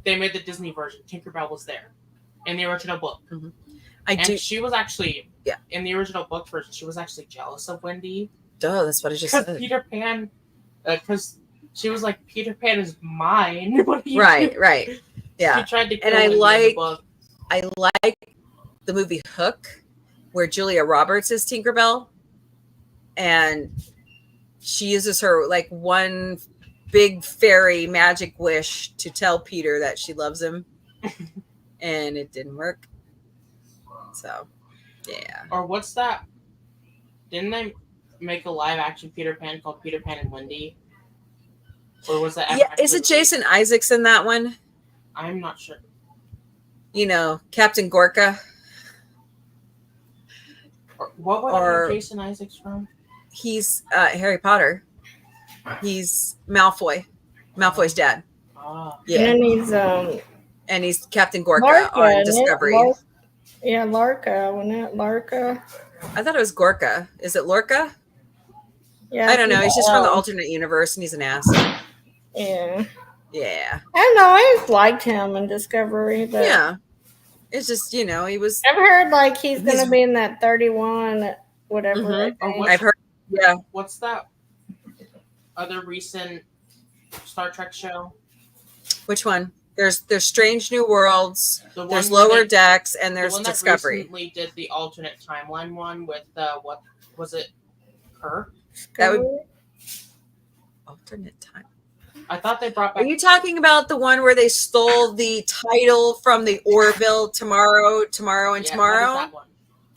they made the Disney version, Tinkerbell was there in the original book. Mm-hmm. She was actually in the original book version. She was actually jealous of Wendy. Duh, that's what I just said. Peter Pan, because she was like, Peter Pan is mine. Right. Yeah. She tried to kill and I Wendy in the book. I like the movie Hook, where Julia Roberts is Tinkerbell, and she uses her like one big fairy magic wish to tell Peter that she loves him, and it didn't work. So, yeah. Or what's that? Didn't they make a live action Peter Pan called Peter Pan and Wendy? Or was that? Yeah, is it Jason Isaacs in that one? I'm not sure. You know, Captain Gorka. What would I know Jason Isaacs from? He's Harry Potter. He's Malfoy's dad. Yeah. And he's Captain Gorka on Discovery. Larka, wasn't it? Larka. I thought it was Gorka. Is it Lorca? Yeah. I don't know. He's just from the alternate universe, and he's an ass. Yeah. Yeah. I don't know. I just liked him in Discovery, but yeah, it's just he was. I've heard like he's gonna be in that 31 whatever. Mm-hmm. I've heard. Yeah. What's that other recent Star Trek show? Which one? There's Strange New Worlds. There's Lower Decks, and there's Discovery. That recently did the alternate timeline one with what was it? Kirk. That would alternate time. I thought they brought back. Are you talking about the one where they stole the title from the Orville Tomorrow, and Tomorrow? What is that one?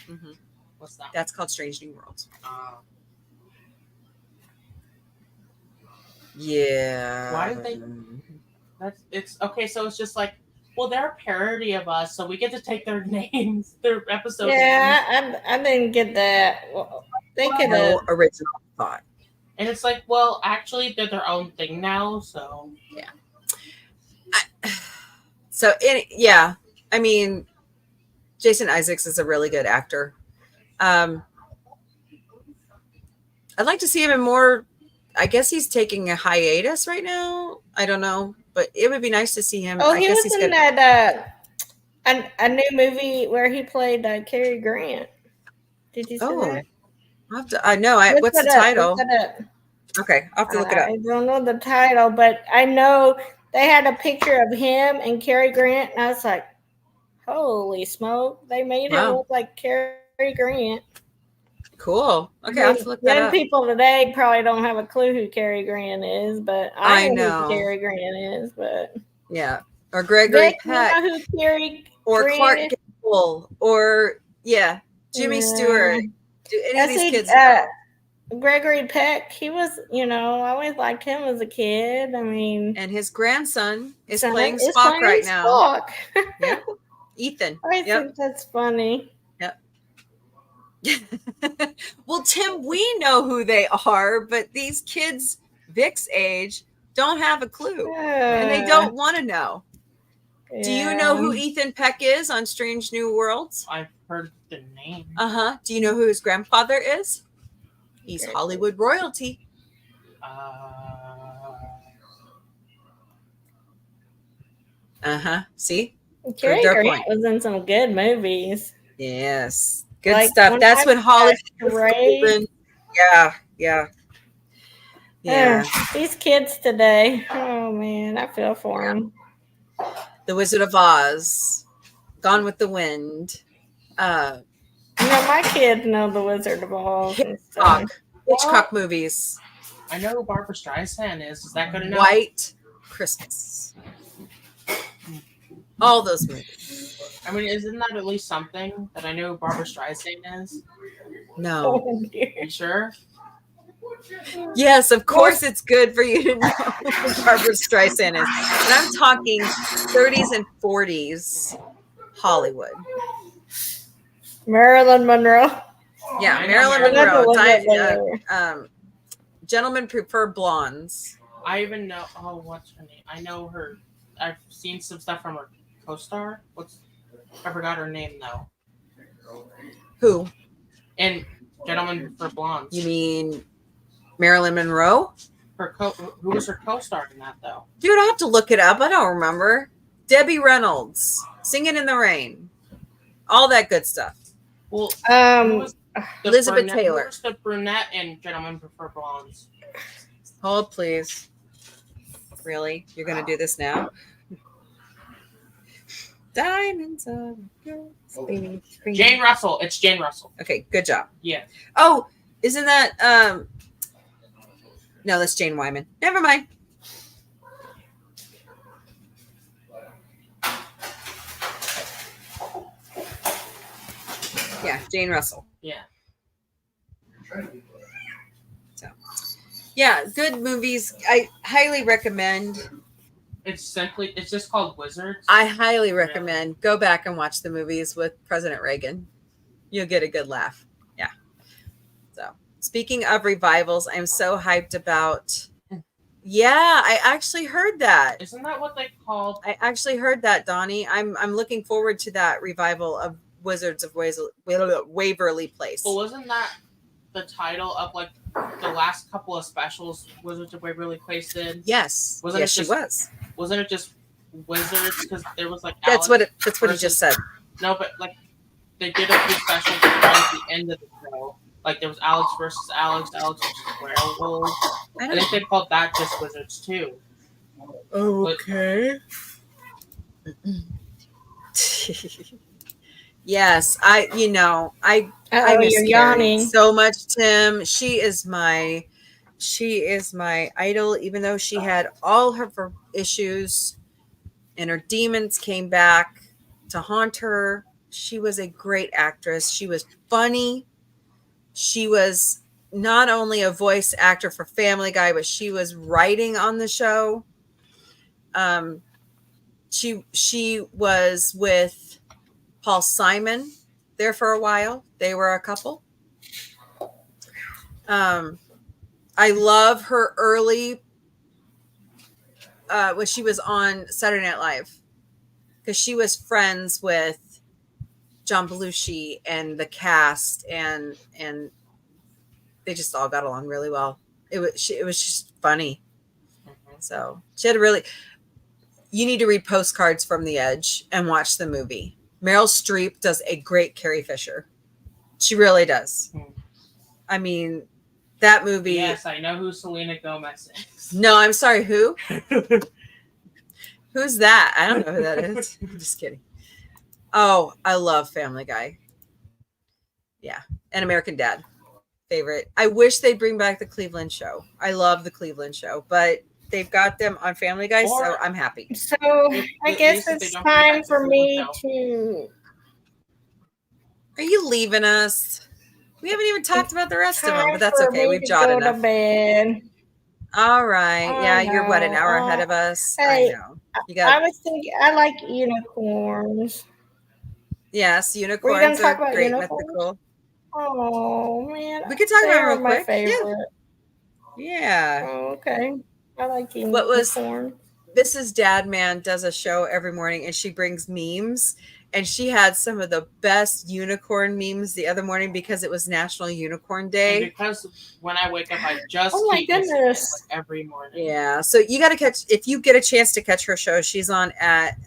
Mm-hmm. What's that? That's called Strange New Worlds. Yeah. Why did they? It's okay. So it's just like, well, they're a parody of us, so we get to take their names, their episode names. Yeah, I didn't get that. Well, they could have original thought. And it's like, well, actually, they're their own thing now, so yeah. I mean, Jason Isaacs is a really good actor. I'd like to see him in more. I guess he's taking a hiatus right now. I don't know, but it would be nice to see him. Oh, he was in that a new movie where he played Cary Grant. Did you see that? I know. What's the title? Okay, I'll have to look it up. I don't know the title, but I know they had a picture of him and Cary Grant, and I was like, "Holy smoke!" They made him look like Cary Grant. Cool. Okay, I'll have to look that up. People today probably don't have a clue who Cary Grant is, but I know who Cary Grant is. But yeah, or Gregory Peck, you know who Cary or Grant Clark is? Gable, or Jimmy Stewart. Do any of these kids? Gregory Peck, he was, I always liked him as a kid. I mean, and his grandson is playing Spock right now. Yeah, Ethan. I think that's funny. Yep. Well, Tim, we know who they are, but these kids Vic's age don't have a clue, and they don't want to know. Yeah. Do you know who Ethan Peck is on Strange New Worlds? I've heard the name. Do you know who his grandfather is? He's Hollywood royalty. See? Cary Grant was in some good movies. Yes. Good stuff. That's when Hollywood was golden. Yeah. These kids today. Oh, man. I feel for them. The Wizard of Oz. Gone with the Wind. My kids know the Wizard of Oz. Hitchcock movies. I know who Barbara Streisand is. Is that good enough? White Christmas. All those movies. I mean, isn't that at least something that I know who Barbara Streisand is? No. You sure? Yes, of course it's good for you to know who Barbara Streisand is. And I'm talking 30s and 40s Hollywood. Marilyn Monroe. Yeah, Marilyn Monroe. Gentlemen prefer blondes. I even know. Oh, what's her name? I know her. I've seen some stuff from her co-star. I forgot her name though. Who? And Gentlemen Prefer Blondes. You mean Marilyn Monroe? Who was her co-star in that, though? Dude, I have to look it up. I don't remember. Debbie Reynolds, Singing in the Rain, all that good stuff. Well, Elizabeth Taylor. Who was the brunette in Gentlemen Prefer Blondes? Hold, please. Really? You're going to do this now? Diamonds are good. Jane Russell. It's Jane Russell. Okay, good job. Yeah. Oh, isn't that no, that's Jane Wyman. Never mind. Yeah, Jane Russell. Yeah. So, yeah, good movies. I highly recommend. It's just called Wizards. I highly recommend go back and watch the movies with President Reagan. You'll get a good laugh. Yeah. So, speaking of revivals, I'm so hyped about. Yeah, I actually heard that. Isn't that what they called? I actually heard that, Donnie. I'm looking forward to that revival of Wizards of Waverly Place. Well, wasn't that the title of like the last couple of specials Wizards of Waverly Place did? Yes. Wasn't yes, it just, she was. Wasn't it just Wizards? Because there was like That's what he just said. No, but like they did a few specials towards the end of the show. Like there was Alex versus Alex versus Werewolf. I think they called that just Wizards too. Okay. Yes, I miss you're Carrie yawning so much, Tim. She is my idol, even though she had all her issues and her demons came back to haunt her. She was a great actress. She was funny. She was not only a voice actor for Family Guy, but she was writing on the show. She was with Paul Simon there for a while. They were a couple. I love her early when she was on Saturday Night Live, because she was friends with John Belushi and the cast, and they just all got along really well. It was just funny. So she had you need to read Postcards from the Edge and watch the movie. Meryl Streep does a great Carrie Fisher. She really does. I mean, that movie. Yes, I know who Selena Gomez is. No, I'm sorry. Who? Who's that? I don't know who that is. I'm just kidding. Oh, I love Family Guy. Yeah. And American Dad. Favorite. I wish they'd bring back the Cleveland Show. I love the Cleveland Show, but they've got them on Family Guy, so I'm happy. So I guess it's time for me to. Are you leaving us? We haven't even talked about the rest of them, but that's okay. We've to jotted go enough. To bed. All right. Yeah, you're what, an hour ahead of us? Hey, I know. I was thinking, I like unicorns. Yes, unicorns are great mythical. Oh man, we could talk about it real my quick. favorite. Yeah. Oh, okay. I like unicorns. What was Mrs. Dadman does a show every morning, and she brings memes, and she had some of the best unicorn memes the other morning because it was National Unicorn Day. And because when I wake up, I just my goodness, every morning. Yeah, so you got to catch, if you get a chance to catch her show, she's on at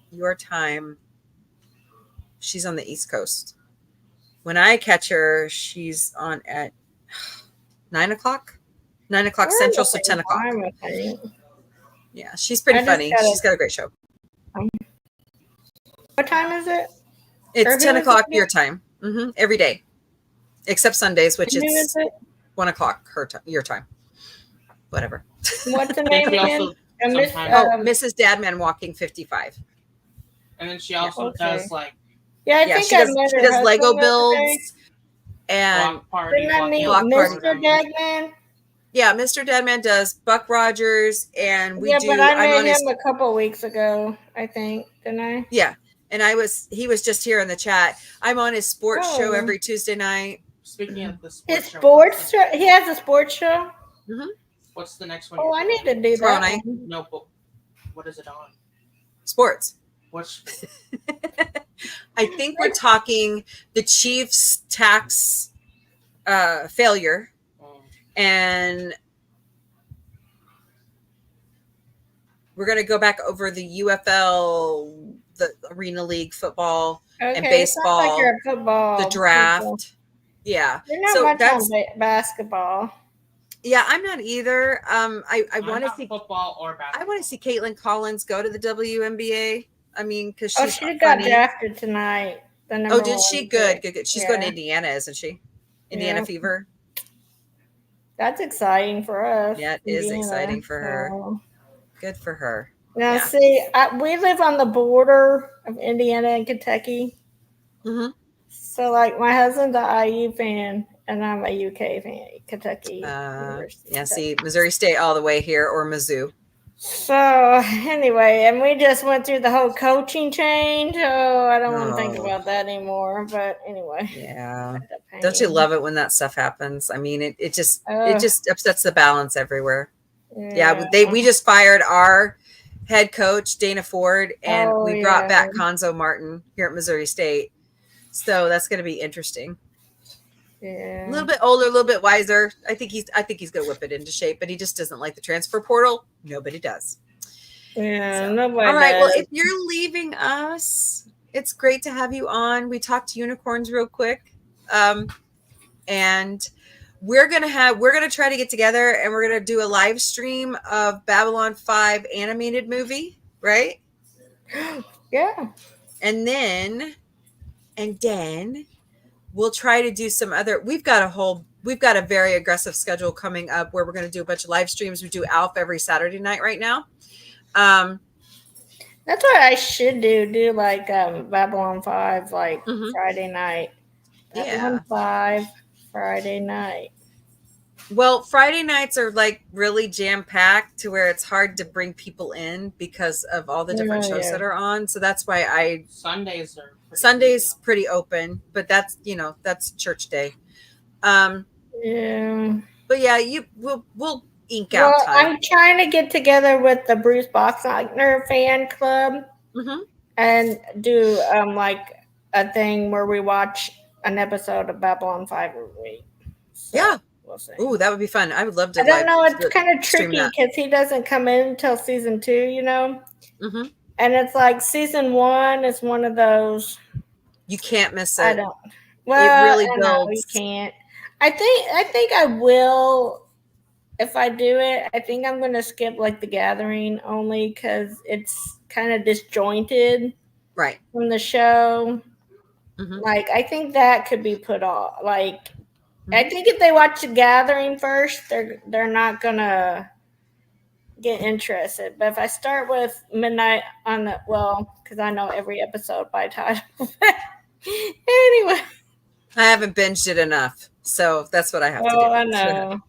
your time. She's on the East Coast. When I catch her, she's on at 9 o'clock. 9 o'clock Central, so 10 o'clock. Yeah, she's pretty funny. She's got a great show. What time is it? It's 10 o'clock your time. Every day. Except Sundays, which is 1 o'clock your time. Whatever. What's the name again? Mrs. Dadman Walking 55. And then she also does like. Yeah, I think she does Lego builds and block party. Mr. Dadman. Yeah, Mr. Dadman does Buck Rogers, and we do. But I met him a couple weeks ago, I think, didn't I? Yeah, and he was just here in the chat. I'm on his sports show every Tuesday night. Speaking of the sports show, he has a sports show. What's the next one? Oh, I need to do that. No, but what is it on? Sports. Which I think we're talking the Chiefs' tax failure, and we're going to go back over the UFL, the Arena League football, and baseball. Sounds like you're a football. The draft. People. Yeah. You're not much on basketball. Yeah, I'm not either. I want to see football or basketball. I want to see Caitlin Collins go to the WNBA. I mean, because she's she got drafted tonight. Oh, did she? Good. She's going to Indiana, isn't she? Indiana Fever. That's exciting for us. Yeah, it is exciting for her. Good for her. Now, see, we live on the border of Indiana and Kentucky. Mm-hmm. So, like, my husband's an IU fan, and I'm a UK fan, Kentucky University. Yeah, see, Missouri State all the way here, or Mizzou. So, anyway, and we just went through the whole coaching change. Oh, I don't want to think about that anymore. But anyway. Yeah. Don't you love it when that stuff happens? I mean, it just upsets the balance everywhere. Yeah, we just fired our head coach, Dana Ford, and we brought back Conzo Martin here at Missouri State. So that's going to be interesting. Yeah. A little bit older, a little bit wiser. I think he's going to whip it into shape, but he just doesn't like the transfer portal. Nobody does. Yeah, nobody. All right. Does. Well, if you're leaving us, it's great to have you on. We talked unicorns real quick, and we're gonna try to get together, and we're gonna do a live stream of Babylon 5 animated movie, right? Yeah. And then we'll try to do some other. We've got a very aggressive schedule coming up where we're going to do a bunch of live streams. We do ALF every Saturday night right now. That's what I should do. Do like Babylon 5, like Friday night. Babylon 5 Friday night. Well, Friday nights are like really jam packed to where it's hard to bring people in because of all the different shows that are on. So that's why Sundays pretty open, but that's church day. Yeah. But yeah, we'll ink out time. I'm trying to get together with the Bruce Boxleitner fan club and do like a thing where we watch an episode of Babylon 5 every week. So. Yeah. We'll see. Ooh, that would be fun. I would love to. I don't know. It's kind of tricky because he doesn't come in until season 2, Mm-hmm. And it's like season 1 is one of those. You can't miss it. I don't. Well, it really builds. No, you can't. I think I will. If I do it, I think I'm going to skip like The Gathering only because it's kind of disjointed, right, from the show. Mm-hmm. Like I think that could be put off. Like. I think if they watch The Gathering first, they're not gonna get interested. But if I start with Midnight on because I know every episode by title. Anyway, I haven't binged it enough, so that's what I have to do. I know.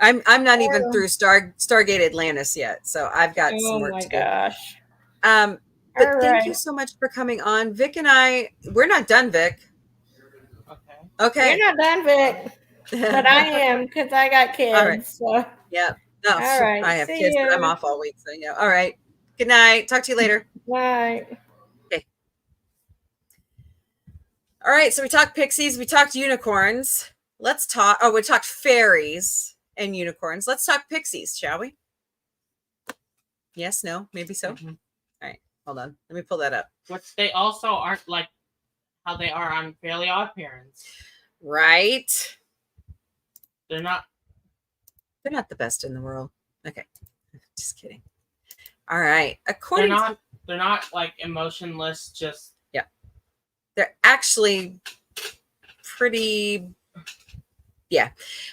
I'm not even through Stargate Atlantis yet, so I've got some work to do. Oh my gosh. But thank you so much for coming on, Vic and I. We're not done, Vic. Okay. You're not done, Vic. But I am because I got kids. All right. So. Yeah. No, all right. I have kids, but I'm off all week. So yeah. All right. Good night. Talk to you later. Bye. Okay. All right. So we talked Pixies. We talked unicorns. Let's talk. Oh, we talked fairies and unicorns. Let's talk Pixies, shall we? Yes. No. Maybe so. Mm-hmm. All right. Hold on. Let me pull that up. Which they also aren't like how they are on Fairly Odd Parents. Right. They're not the best in the world. Okay. Just kidding. All right. They're not like emotionless, just they're actually pretty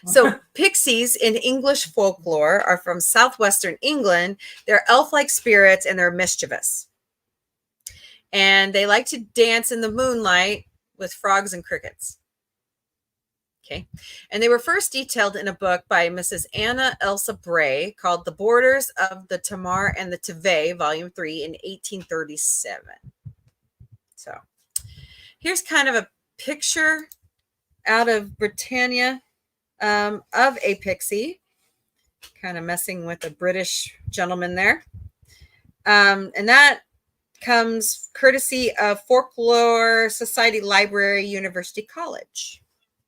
So Pixies in English folklore are from southwestern England. They're elf-like spirits and they're mischievous. And they like to dance in the moonlight with frogs and crickets. Okay. And they were first detailed in a book by Mrs. Anna Elsa Bray called The Borders of the Tamar and the Tivay, Volume 3 in 1837. So here's kind of a picture out of Britannia of a pixie, kind of messing with a British gentleman there. And that comes courtesy of Folklore Society Library, University College.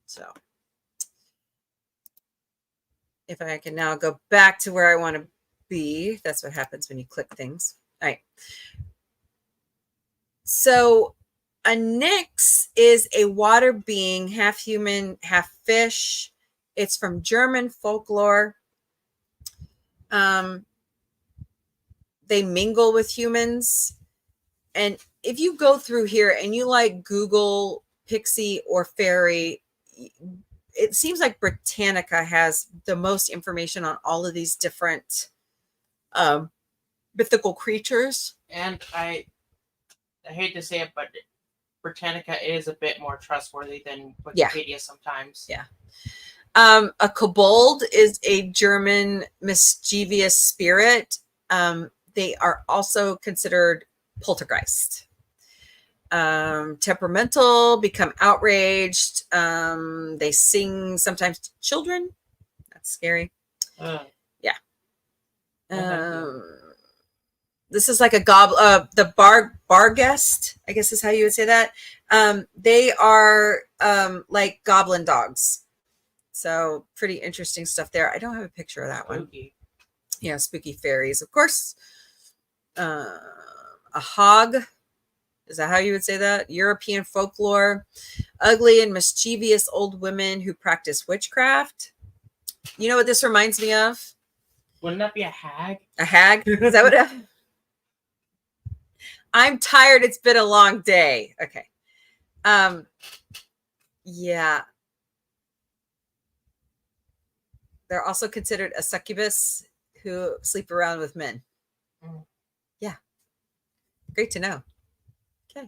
So if I can now go back to where I want to be, that's what happens when you click things. All right. So a Nyx is a water being, half human, half fish. It's from German folklore. They mingle with humans. And if you go through here and you like Google Pixie or Fairy, it seems like Britannica has the most information on all of these different mythical creatures. And I hate to say it, but Britannica is a bit more trustworthy than Wikipedia sometimes. Yeah. A kobold is a German mischievous spirit. They are also considered poltergeist. Temperamental, become outraged. They sing sometimes to children. That's scary. Yeah. This is like a the barguest, I guess is how you would say that. They are like goblin dogs. So pretty interesting stuff there. I don't have a picture of that one. Yeah, spooky fairies, of course. A hog. Is that how you would say that? European folklore. Ugly and mischievous old women who practice witchcraft. You know what this reminds me of? Wouldn't that be a hag? A hag? Is that what? I'm tired. It's been a long day. Okay. Yeah. They're also considered a succubus who sleep around with men. Yeah. Great to know. Okay.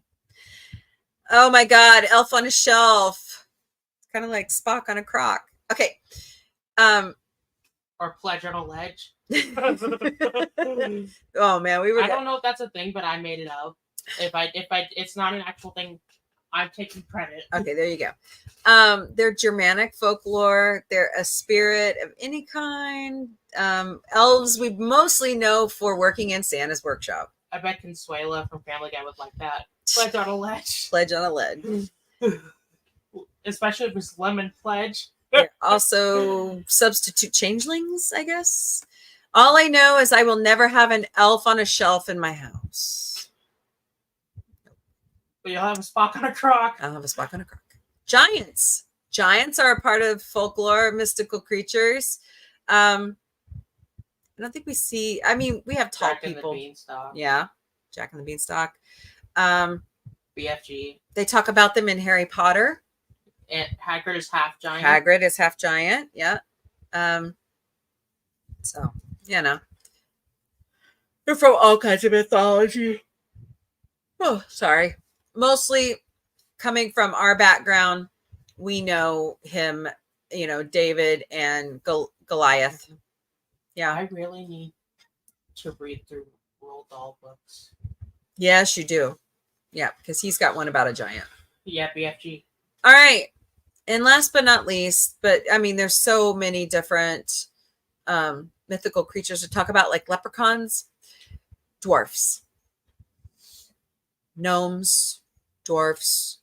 Oh my God. Elf on a shelf. Kind of like Spock on a crock. Okay. Or pledge on a ledge. Oh man, I don't know if that's a thing, but I made it up. If it's not an actual thing, I'm taking credit. Okay, there you go. They're Germanic folklore. They're a spirit of any kind. Elves we mostly know for working in Santa's workshop. I bet Consuela from Family Guy would like that. Pledge on a ledge. Pledge on a ledge. Especially if it's lemon pledge. They're also substitute changelings, I guess. All I know is I will never have an elf on a shelf in my house. But you'll have a Spock on a crock. I'll have a Spock on a crock. Giants. Giants are a part of folklore, mystical creatures. I don't think we see. I mean, we have tall Jack people. And the Beanstalk. Yeah, Jack and the Beanstalk. BFG. They talk about them in Harry Potter. And Hagrid is half giant. Hagrid is half giant. Yeah. So you know, they're from all kinds of mythology. Oh, sorry. Mostly coming from our background, we know him. You know, David and Goliath. Yeah. I really need to read through Roald Dahl books. Yes, you do. Yeah, because he's got one about a giant. Yeah, BFG. All right. And last but not least, but I mean, there's so many different mythical creatures to talk about, like leprechauns, dwarfs, gnomes, dwarfs,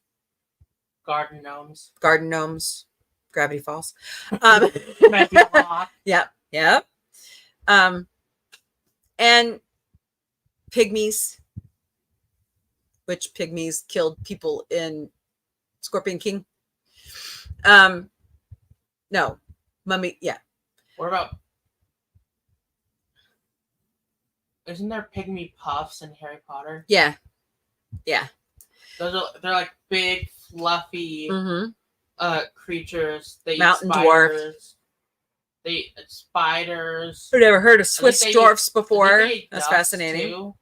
garden gnomes, Gravity Falls. Yep. And pygmies, which pygmies killed people in Scorpion King. No, Mummy. Yeah. What about? Isn't there pygmy puffs in Harry Potter? Yeah. They're like big, fluffy creatures. They mountain eat dwarf. They eat spiders. I've never heard of Swiss dwarfs before. That's fascinating. Too.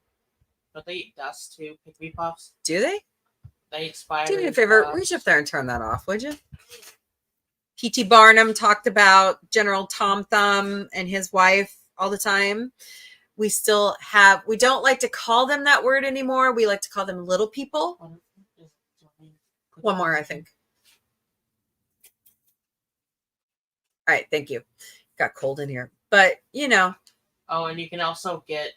But they eat dust too. Pygmy puffs. Do they? They eat spiders. Do me a favor. Reach up there and turn that off, would you? P.T. Barnum talked about General Tom Thumb and his wife all the time. We still have, we don't like to call them that word anymore. We like to call them little people. One more, I think. All right, thank you. Got cold in here. But, you know. Oh, and you can also get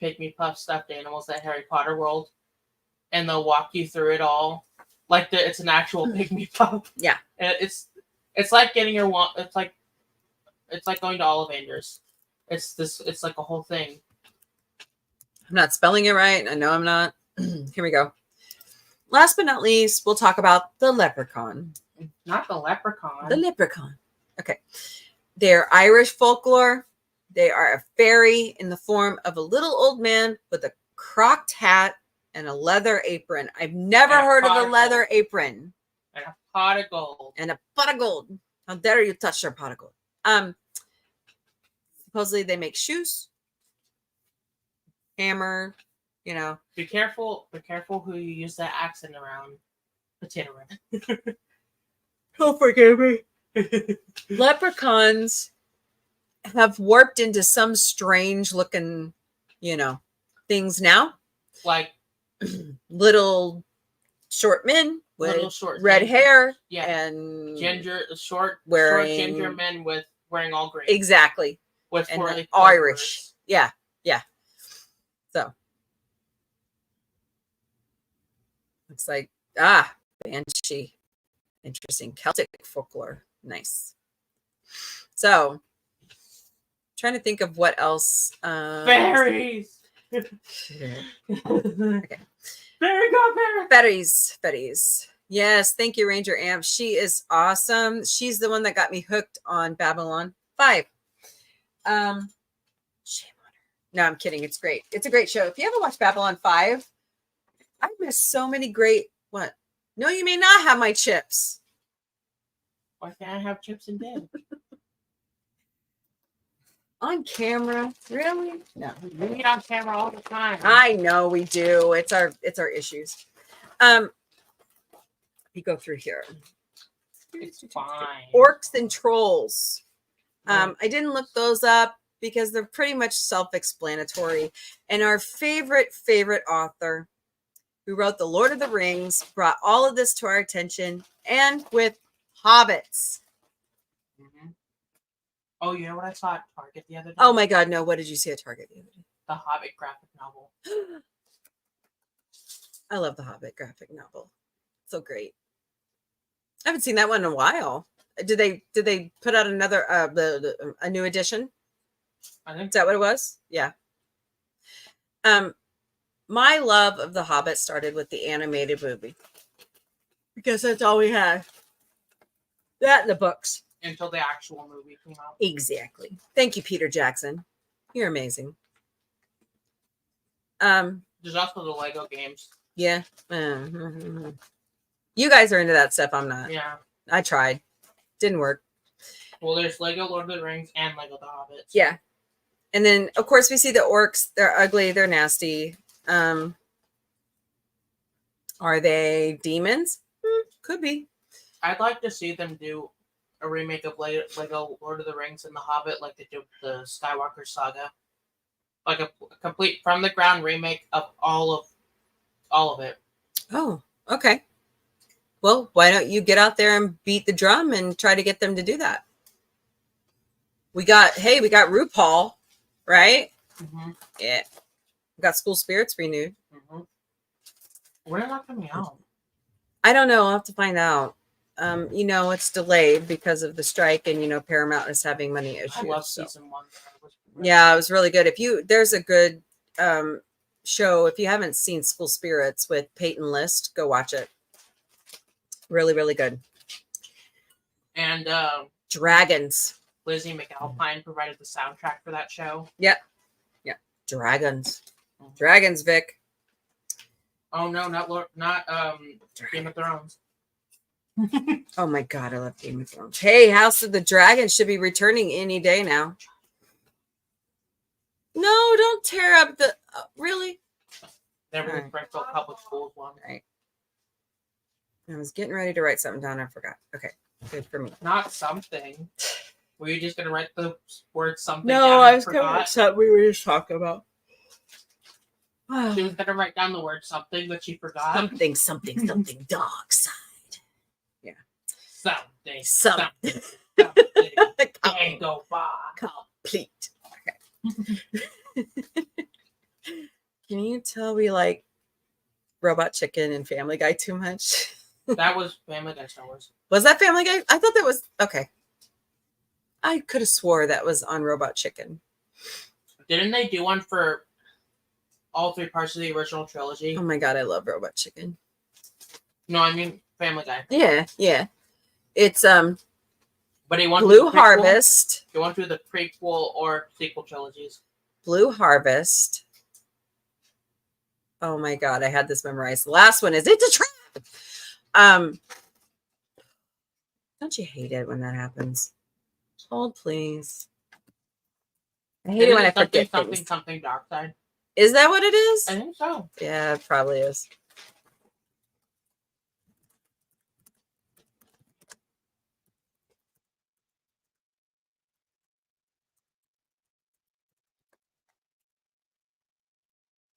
pygmy puff stuffed animals at Harry Potter World, and they'll walk you through it all, like it's an actual pygmy puff. Yeah, and it's like getting your it's like going to Ollivanders. It's like a whole thing. I'm not spelling it right. I know I'm not. Here we go. Last but not least, we'll talk about the leprechaun. Not the leprechaun. The leprechaun. Okay. They're Irish folklore. They are a fairy in the form of a little old man with a crocked hat and a leather apron. I've never heard of a leather apron. And a pot of gold. And a pot of gold. How dare you touch their pot of gold? Supposedly they make shoes, hammer, you know. Be careful who you use that accent around. Potato red. Oh, forgive me. Leprechauns have warped into some strange looking, you know, things now. Like little short men with red hair. Yeah. And short ginger men wearing all green. Exactly. With and Irish. Yeah. Yeah. So looks like banshee. Interesting. Celtic folklore. Nice. So trying to think of what else. Fairies. Okay. Fairy godparent. Fairies. Yes, thank you, Ranger Amp. She is awesome. She's the one that got me hooked on Babylon 5. Shame on her. No, I'm kidding. It's great. It's a great show. If you haven't watched Babylon 5, I missed so many great. What? No, you may not have my chips. Why can't I have chips and dip? On camera? Really? No. We meet on camera all the time. I know we do. It's our issues. You go through here. It's fine. Orcs and trolls. I didn't look those up because they're pretty much self-explanatory. And our favorite author who wrote The Lord of the Rings brought all of this to our attention, and with hobbits. Mm-hmm. Oh, you know what I saw at Target the other day? Oh my God, no. What did you see at Target the other day? The Hobbit graphic novel. I love the Hobbit graphic novel. So great. I haven't seen that one in a while. Did they put out another a new edition? I think. Is that what it was? Yeah. My love of the Hobbit started with the animated movie because that's all we had. That and the books. Until the actual movie came out. Exactly. Thank you, Peter Jackson. You're amazing. There's also the Lego games. Yeah. You guys are into that stuff. I'm not. Yeah. I tried. Didn't work. Well, there's Lego Lord of the Rings and Lego The Hobbit. So. Yeah. And then, of course, we see the orcs. They're ugly. They're nasty. Are they demons? Could be. I'd like to see them do a remake of Lego Lord of the Rings and The Hobbit, like they did with the Skywalker saga, like a complete from the ground remake of all of it. Oh, okay. Well, why don't you get out there and beat the drum and try to get them to do that? We got RuPaul, right? Mm-hmm. Yeah. We got School Spirits renewed. Mm-hmm. When is that coming out? I don't know. I'll have to find out. It's delayed because of the strike, and Paramount is having money issues. I love season 1. Yeah, it was really good. There's a good show. If you haven't seen School Spirits with Peyton List, go watch it. Really, really good. And Dragons. Lizzie McAlpine provided the soundtrack for that show. Yep. Yeah. Dragons. Dragons, Vic. Oh no, not Game of Thrones. Oh my God, I love Game of Thrones. Hey, House of the Dragon should be returning any day now. No, don't tear up the. Really? Never the Springfield Public Schools one. Right. I was getting ready to write something down. I forgot. Okay, good for me. Not something. Were you just gonna write the word something? No, down I was forgot? going to something we were just talking about. She was gonna write down the word something, but she forgot. Something, dog side. Yeah. Something. Can't go far. Complete. Okay. Can you tell we like Robot Chicken and Family Guy too much? That was Family Guy Star Wars. Was that Family Guy? I thought that was okay. I could have swore that was on Robot Chicken. Didn't they do one for all 3 parts of the original trilogy? Oh my god, I love Robot Chicken. No, I mean Family Guy. Yeah, yeah. It's But he went Blue Harvest. He went through the prequel or sequel trilogies. Blue Harvest. Oh my god, I had this memorized. The last one is It's a Trap. Don't you hate it when that happens? Hold, please. I hate it when I forget things. Something Dark Side. Is that what it is? I think so. Yeah, it probably is.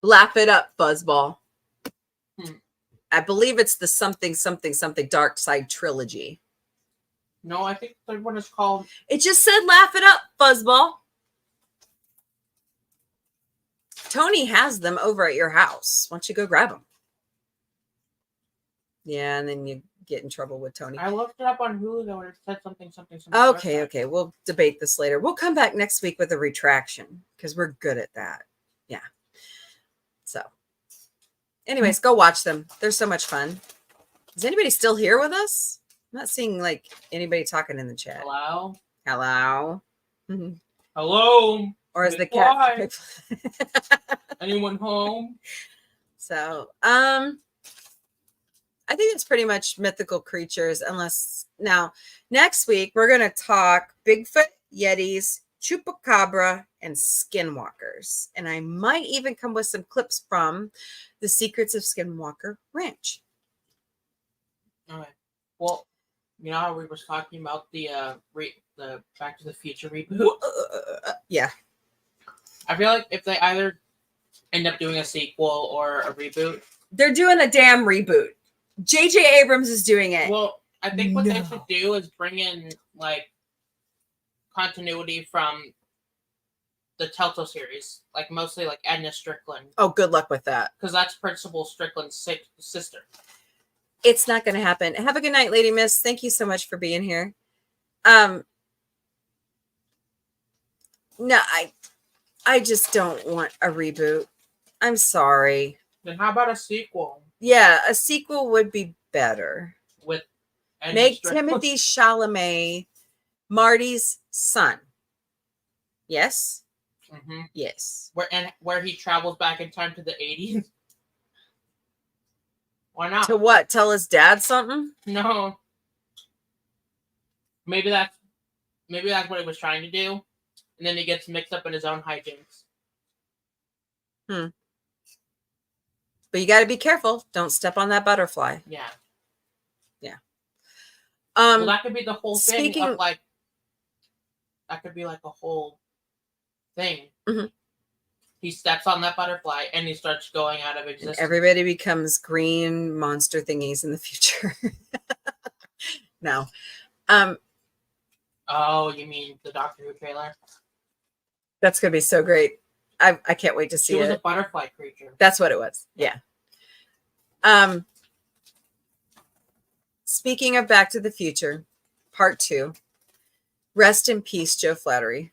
Laugh it up, Fuzzball. I believe it's the something Dark Side trilogy. No, I think the third one is called. It just said laugh it up, Fuzzball. Tony has them over at your house. Why don't you go grab them? Yeah, and then you get in trouble with Tony. I looked it up on Hulu though, and it said something. Okay. We'll debate this later. We'll come back next week with a retraction because we're good at that. Yeah. So, anyways, go watch them. They're so much fun. Is anybody still here with us? I'm not seeing like anybody talking in the chat. Hello. Hello. Hello. Or is the cat? Anyone home? So, I think it's pretty much mythical creatures. Unless now next week we're gonna talk Bigfoot, Yetis, Chupacabra, and Skinwalkers, and I might even come with some clips from the Secrets of Skinwalker Ranch. Okay. Well, you know how we were talking about the Back to the Future reboot? Yeah. I feel like if they either end up doing a sequel or a reboot, they're doing a damn reboot. J.J. Abrams is doing it. Well, I think what they should do is bring in like continuity from the Telltale series, like mostly like Edna Strickland. Oh, good luck with that. Because that's Principal Strickland's sister. It's not going to happen. Have a good night, Lady Miss. Thank you so much for being here. No, I just don't want a reboot. I'm sorry. Then how about a sequel? Yeah, a sequel would be better. With Edna Make Strickland. Timothée Chalamet Marty's son. Yes? Mm-hmm. Yes. Where he travels back in time to the 80s. Why not? To what? Tell his dad something? No. Maybe that's what he was trying to do. And then he gets mixed up in his own hijinks. But you got to be careful. Don't step on that butterfly. Yeah. Yeah. Well, that could be the whole thing speaking of like. That could be like a whole thing. Mm-hmm. He steps on that butterfly and he starts going out of existence. And everybody becomes green monster thingies in the future. No. Oh, you mean the Doctor Who trailer? That's going to be so great. I can't wait to see She was it. a butterfly creature. That's what it was. Yeah. Speaking of Back to the Future, Part 2. Rest in peace, Joe Flattery.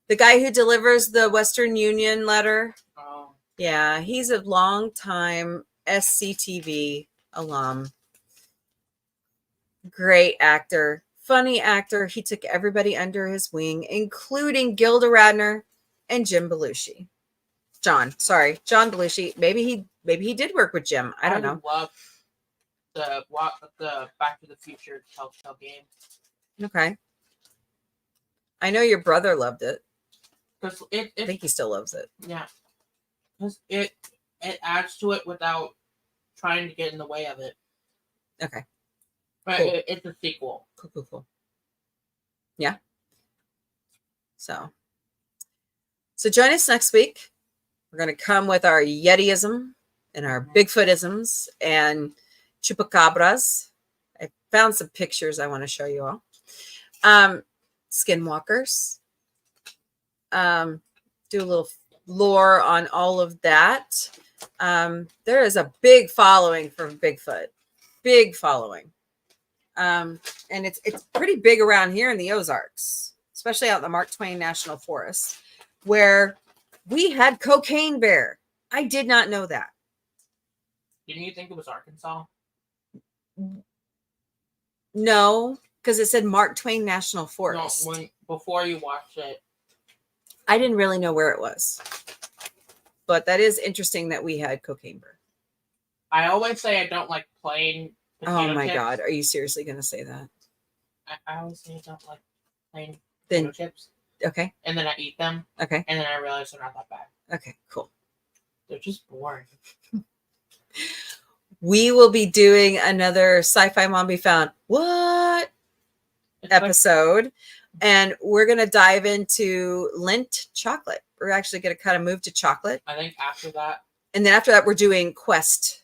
The guy who delivers the Western Union letter. Oh. Yeah, he's a long time SCTV alum. Great actor. Funny actor. He took everybody under his wing, including Gilda Radner and Jim Belushi. John Belushi. Maybe he did work with Jim. I don't know. I love the Back to the Future Telltale game. Okay. I know your brother loved it. Because I think he still loves it. Yeah. Because it adds to it without trying to get in the way of it. Okay. But Cool. It's a sequel. Cool. Yeah. So join us next week. We're going to come with our Yetiism and our Bigfootisms and Chupacabras. I found some pictures I want to show you all. Skinwalkers. Do a little lore on all of that. There is a big following for Bigfoot, big following. And it's pretty big around here in the Ozarks, especially out in the Mark Twain National Forest, where we had cocaine bear. I did not know that. Didn't you think it was Arkansas? No, because it said Mark Twain National Forest. No, before you watched it. I didn't really know where it was. But that is interesting that we had cocaine bear. I always say I don't like plain potato Oh my chips. God. Are you seriously going to say that? I always say I don't like plain Then potato chips. Okay. And then I eat them. Okay. And then I realize they're not that bad. Okay, cool. They're just boring. We will be doing another Sci-Fi Mombie Found What episode. And we're going to dive into Lindt chocolate. We're actually going to kind of move to chocolate. I think after that. And then after that, we're doing Quest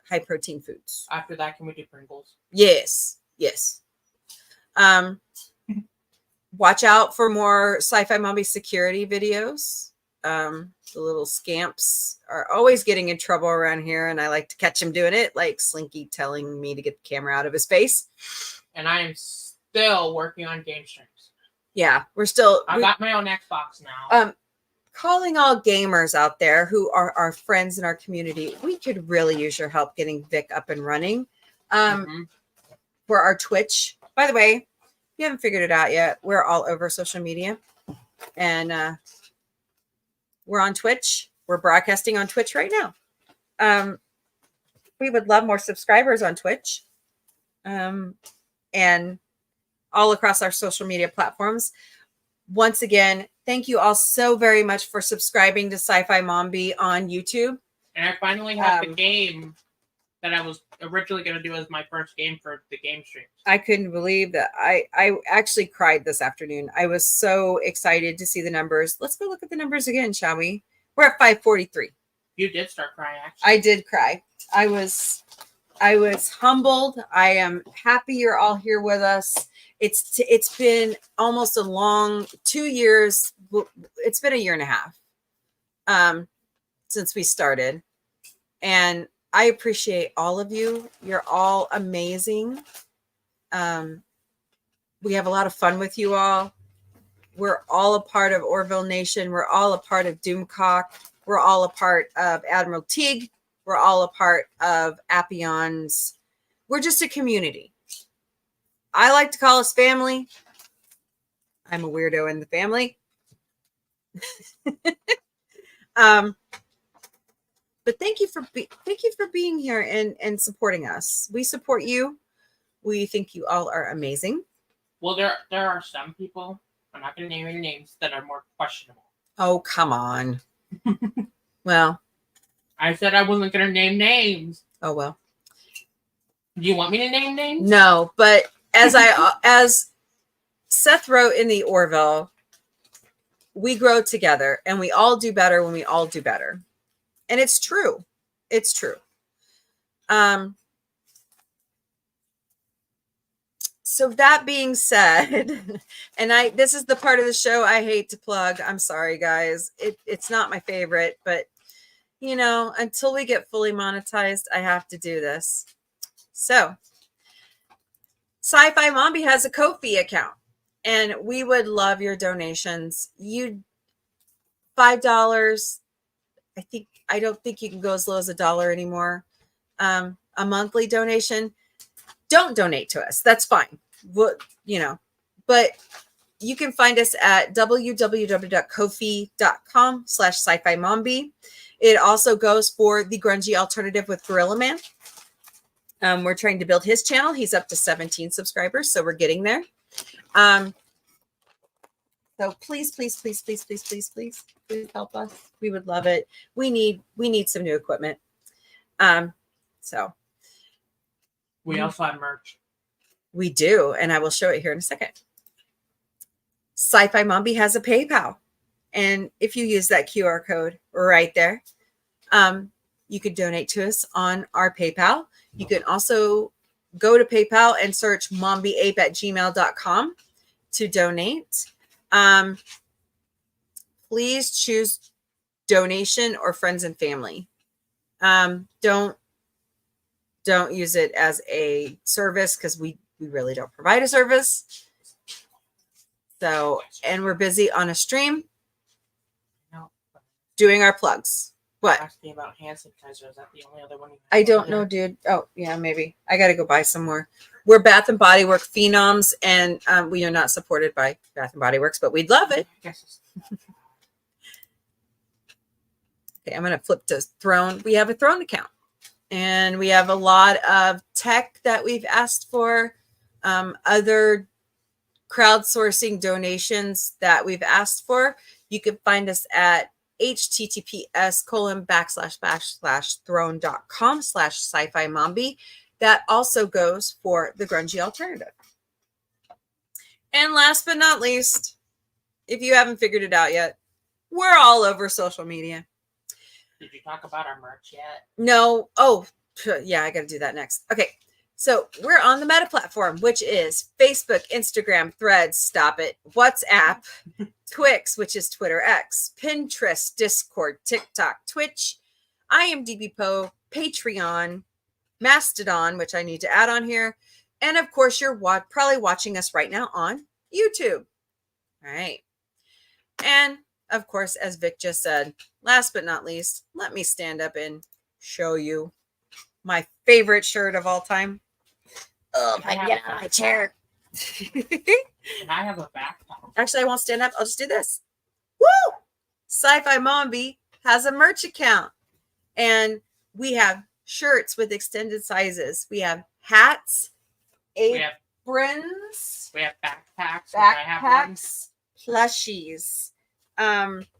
high protein foods. After that, can we do Pringles? Yes. Yes. Watch out for more Sci-Fi Mombie security videos. The little scamps are always getting in trouble around here, and I like to catch them doing it, like Slinky telling me to get the camera out of his face. And I am still working on game streams. Yeah, I got my own Xbox now. Calling all gamers out there who are our friends in our community, we could really use your help getting Vic up and running. For our Twitch. By the way, if you haven't figured it out yet, we're all over social media. And we're on Twitch. We're broadcasting on Twitch right now. We would love more subscribers on Twitch. And all across our social media platforms. Once again, thank you all so very much for subscribing to Sci-Fi Mombie on YouTube. And I finally have the game that I was originally going to do as my first game for the game stream. I couldn't believe that. I actually cried this afternoon. I was so excited to see the numbers. Let's go look at the numbers again, shall we? We're at 543. You did start crying, actually. I did cry. I was humbled. I am happy you're all here with us. It's been almost a long 2 years. It's been a year and a half since we started. And I appreciate all of you. You're all amazing. We have a lot of fun with you all. We're all a part of Orville Nation. We're all a part of Doomcock. We're all a part of Admiral Teague. We're all a part of Appions. We're just a community. I like to call us family. I'm a weirdo in the family. But thank you for being here and supporting us. We support you. We think you all are amazing. Well, there are some people, I'm not going to name any names, that are more questionable. Oh, come on. Well, I said I wasn't going to name names. Oh, well. Do you want me to name names? No, but as Seth wrote in the Orville, we grow together and we all do better when we all do better. And it's true. It's true. So that being said, and this is the part of the show I hate to plug. I'm sorry, guys. It's not my favorite, but until we get fully monetized, I have to do this. So Sci-Fi Mombie has a Ko-fi account, and we would love your donations. $5. I don't think you can go as low as $1 anymore. A monthly donation. Don't donate to us. That's fine. But you can find us at www.ko-fi.com/sci-fi mombie. It also goes for the grungy alternative with Gorilla Man. We're trying to build his channel. He's up to 17 subscribers, so we're getting there. So please help us. We would love it. We need some new equipment. So we also have merch. We do, and I will show it here in a second. Sci-Fi Mombie has a PayPal, and if you use that QR code right there, you could donate to us on our PayPal. You can also go to PayPal and search mombieape@gmail.com to donate. Please choose donation or friends and family. Don't use it as a service, because we really don't provide a service. So, and we're busy on a stream doing our plugs. What? Asking about hand sanitizer. Is that the only other one you have? I don't know, dude. Oh, yeah, maybe. I got to go buy some more. We're Bath and Body Works phenoms, and we are not supported by Bath and Body Works, but we'd love it. Okay, I'm going to flip to Throne. We have a Throne account, and we have a lot of tech that we've asked for, other crowdsourcing donations that we've asked for. You can find us at https://throne.com/sci-fi Mombie. That also goes for the grungy alternative. And last but not least, if you haven't figured it out yet, we're all over social media. Did you talk about our merch yet? No. Oh, yeah, I got to do that next. Okay. So we're on the Meta platform, which is Facebook, Instagram, Threads, Stop It, WhatsApp, Twix, which is Twitter X, Pinterest, Discord, TikTok, Twitch, IMDb Poe, Patreon, Mastodon, which I need to add on here. And of course, you're probably watching us right now on YouTube. All right. And of course, as Vic just said, last but not least, let me stand up and show you my favorite shirt of all time. Oh, if I can get out of my chair. And I have a backpack. Actually, I won't stand up. I'll just do this. Woo! Sci-Fi Mombie has a merch account. And we have shirts with extended sizes. We have hats, aprons. We have backpacks. Backpacks, plushies.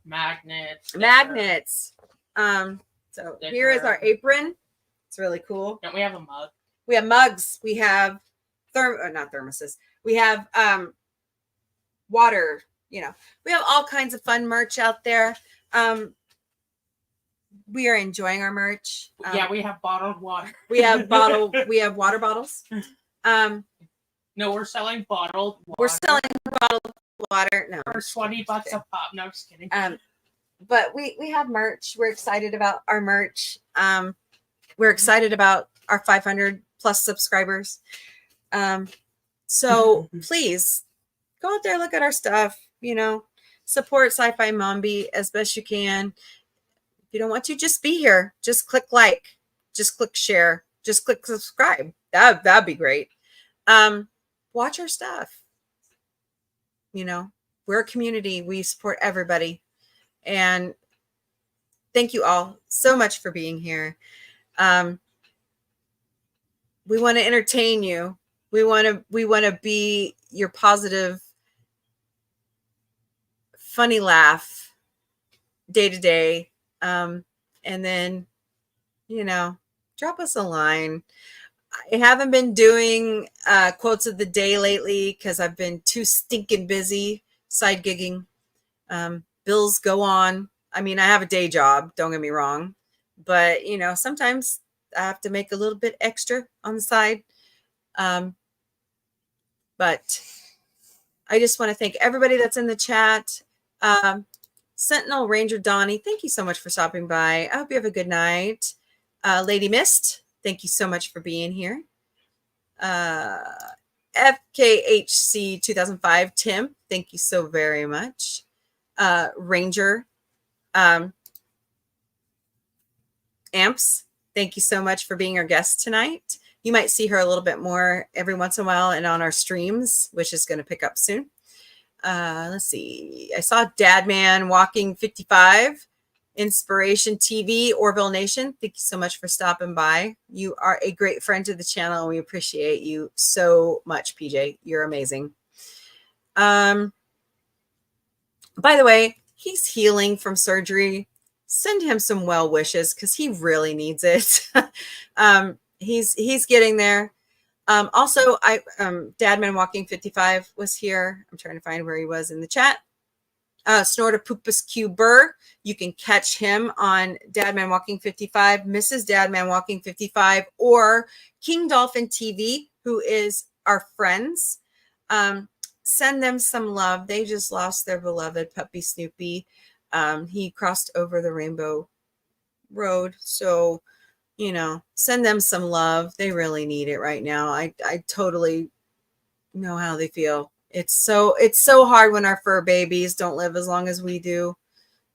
Magnets. So here is our apron. It's really cool. Don't we have a mug? We have mugs. We have not thermoses. We have water. We have all kinds of fun merch out there. We are enjoying our merch. Yeah, we have bottled water. We have water bottles. No, we're selling bottled water. We're selling bottled water. No, for $20 a pop. No, just kidding. But we have merch. We're excited about our merch. We're excited about our 500 plus subscribers. So please go out there, look at our stuff, support Sci-Fi Mombie as best you can. If you don't want to, just be here. Just click like, just click share, just click subscribe. That'd be great. Watch our stuff. We're a community. We support everybody. And thank you all so much for being here. We want to entertain you. We want to be your positive, funny laugh day to day. And then, drop us a line. I haven't been doing quotes of the day lately because I've been too stinking busy side gigging. Bills go on. I mean, I have a day job, don't get me wrong, but sometimes I have to make a little bit extra on the side. But I just want to thank everybody that's in the chat. Sentinel Ranger Donnie, thank you so much for stopping by. I hope you have a good night. Lady Mist, thank you so much for being here. FKHC 2005, Tim, thank you so very much. Ranger Amps, thank you so much for being our guest tonight. You might see her a little bit more every once in a while and on our streams, which is going to pick up soon. Let's see. I saw Dadman Walking 55, Inspiration TV, Orville Nation. Thank you so much for stopping by. You are a great friend to the channel, and we appreciate you so much, PJ. You're amazing. By the way, he's healing from surgery. Send him some well wishes because he really needs it. He's getting there. Also, Dadman Walking 55 was here. I'm trying to find where he was in the chat. Snortopupus Q Burr. You can catch him on Dadman Walking 55, Mrs. Dadman Walking 55, or King Dolphin TV, who is our friends. Send them some love. They just lost their beloved puppy Snoopy. He crossed over the rainbow road. So, send them some love. They really need it right now. I totally know how they feel. It's so hard when our fur babies don't live as long as we do.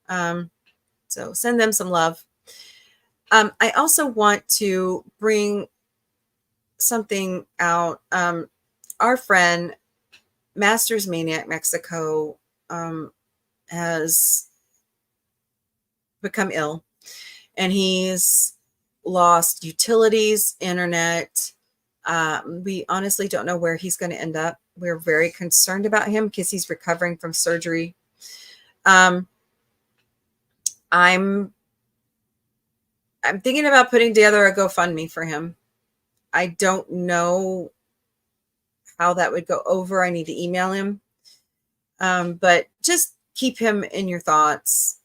So send them some love. I also want to bring something out. Our friend Masters Maniac Mexico has become ill, and he's lost utilities, internet. We honestly don't know where he's going to end up. We're very concerned about him because he's recovering from surgery. I'm thinking about putting together a GoFundMe for him. I don't know how that would go over. I need to email him. But just keep him in your thoughts.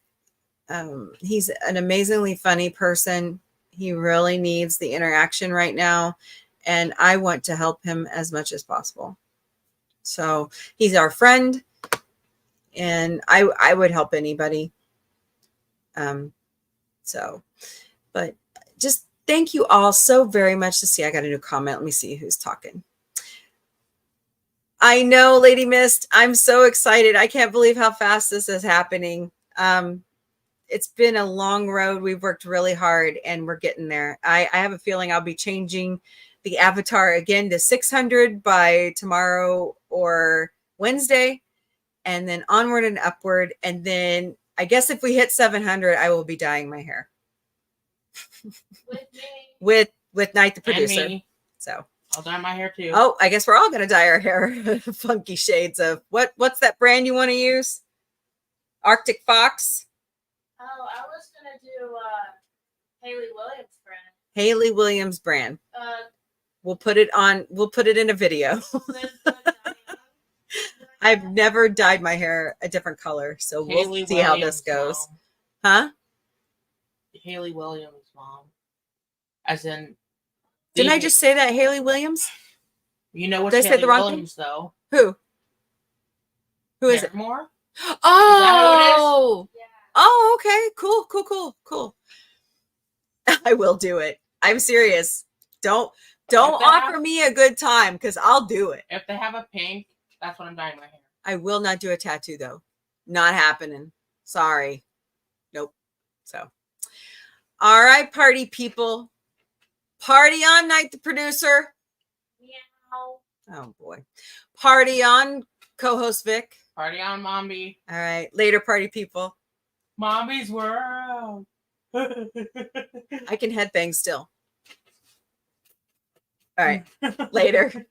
He's an amazingly funny person. He really needs the interaction right now, and I want to help him as much as possible. So he's our friend, and I would help anybody. But just thank you all so very much. To see, I got a new comment. Let me see who's talking. I know, Lady Mist. I'm so excited. I can't believe how fast this is happening. It's been a long road. We've worked really hard, and we're getting there. I have a feeling I'll be changing the avatar again to 600 by tomorrow or Wednesday, and then onward and upward. And then I guess if we hit 700, I will be dyeing my hair. With Night the producer. So I'll dye my hair too. Oh, I guess we're all gonna dye our hair funky shades of what's that brand you want to use? Arctic Fox. Oh, I was gonna do Haley Williams brand. Haley Williams brand. We'll put it in a video. I've never dyed my hair a different color, so we'll see how this goes. Mom. Huh? Haley Williams, mom. As in, didn't I just say that, Haley Williams? You know what's Haley Williams thing? Though? Who is it? More? Oh, yeah. Oh, okay, cool. I will do it. I'm serious. Don't offer me a good time, because I'll do it. If they have a pink, that's what I'm dyeing my hair. I will not do a tattoo though. Not happening. Sorry. Nope. So, all right, party people. Party on, Night the producer. Meow. Oh boy. Party on, co-host Vic. Party on, Mombie. All right. Later, party people. Mombie's world. I can headbang still. All right. Later.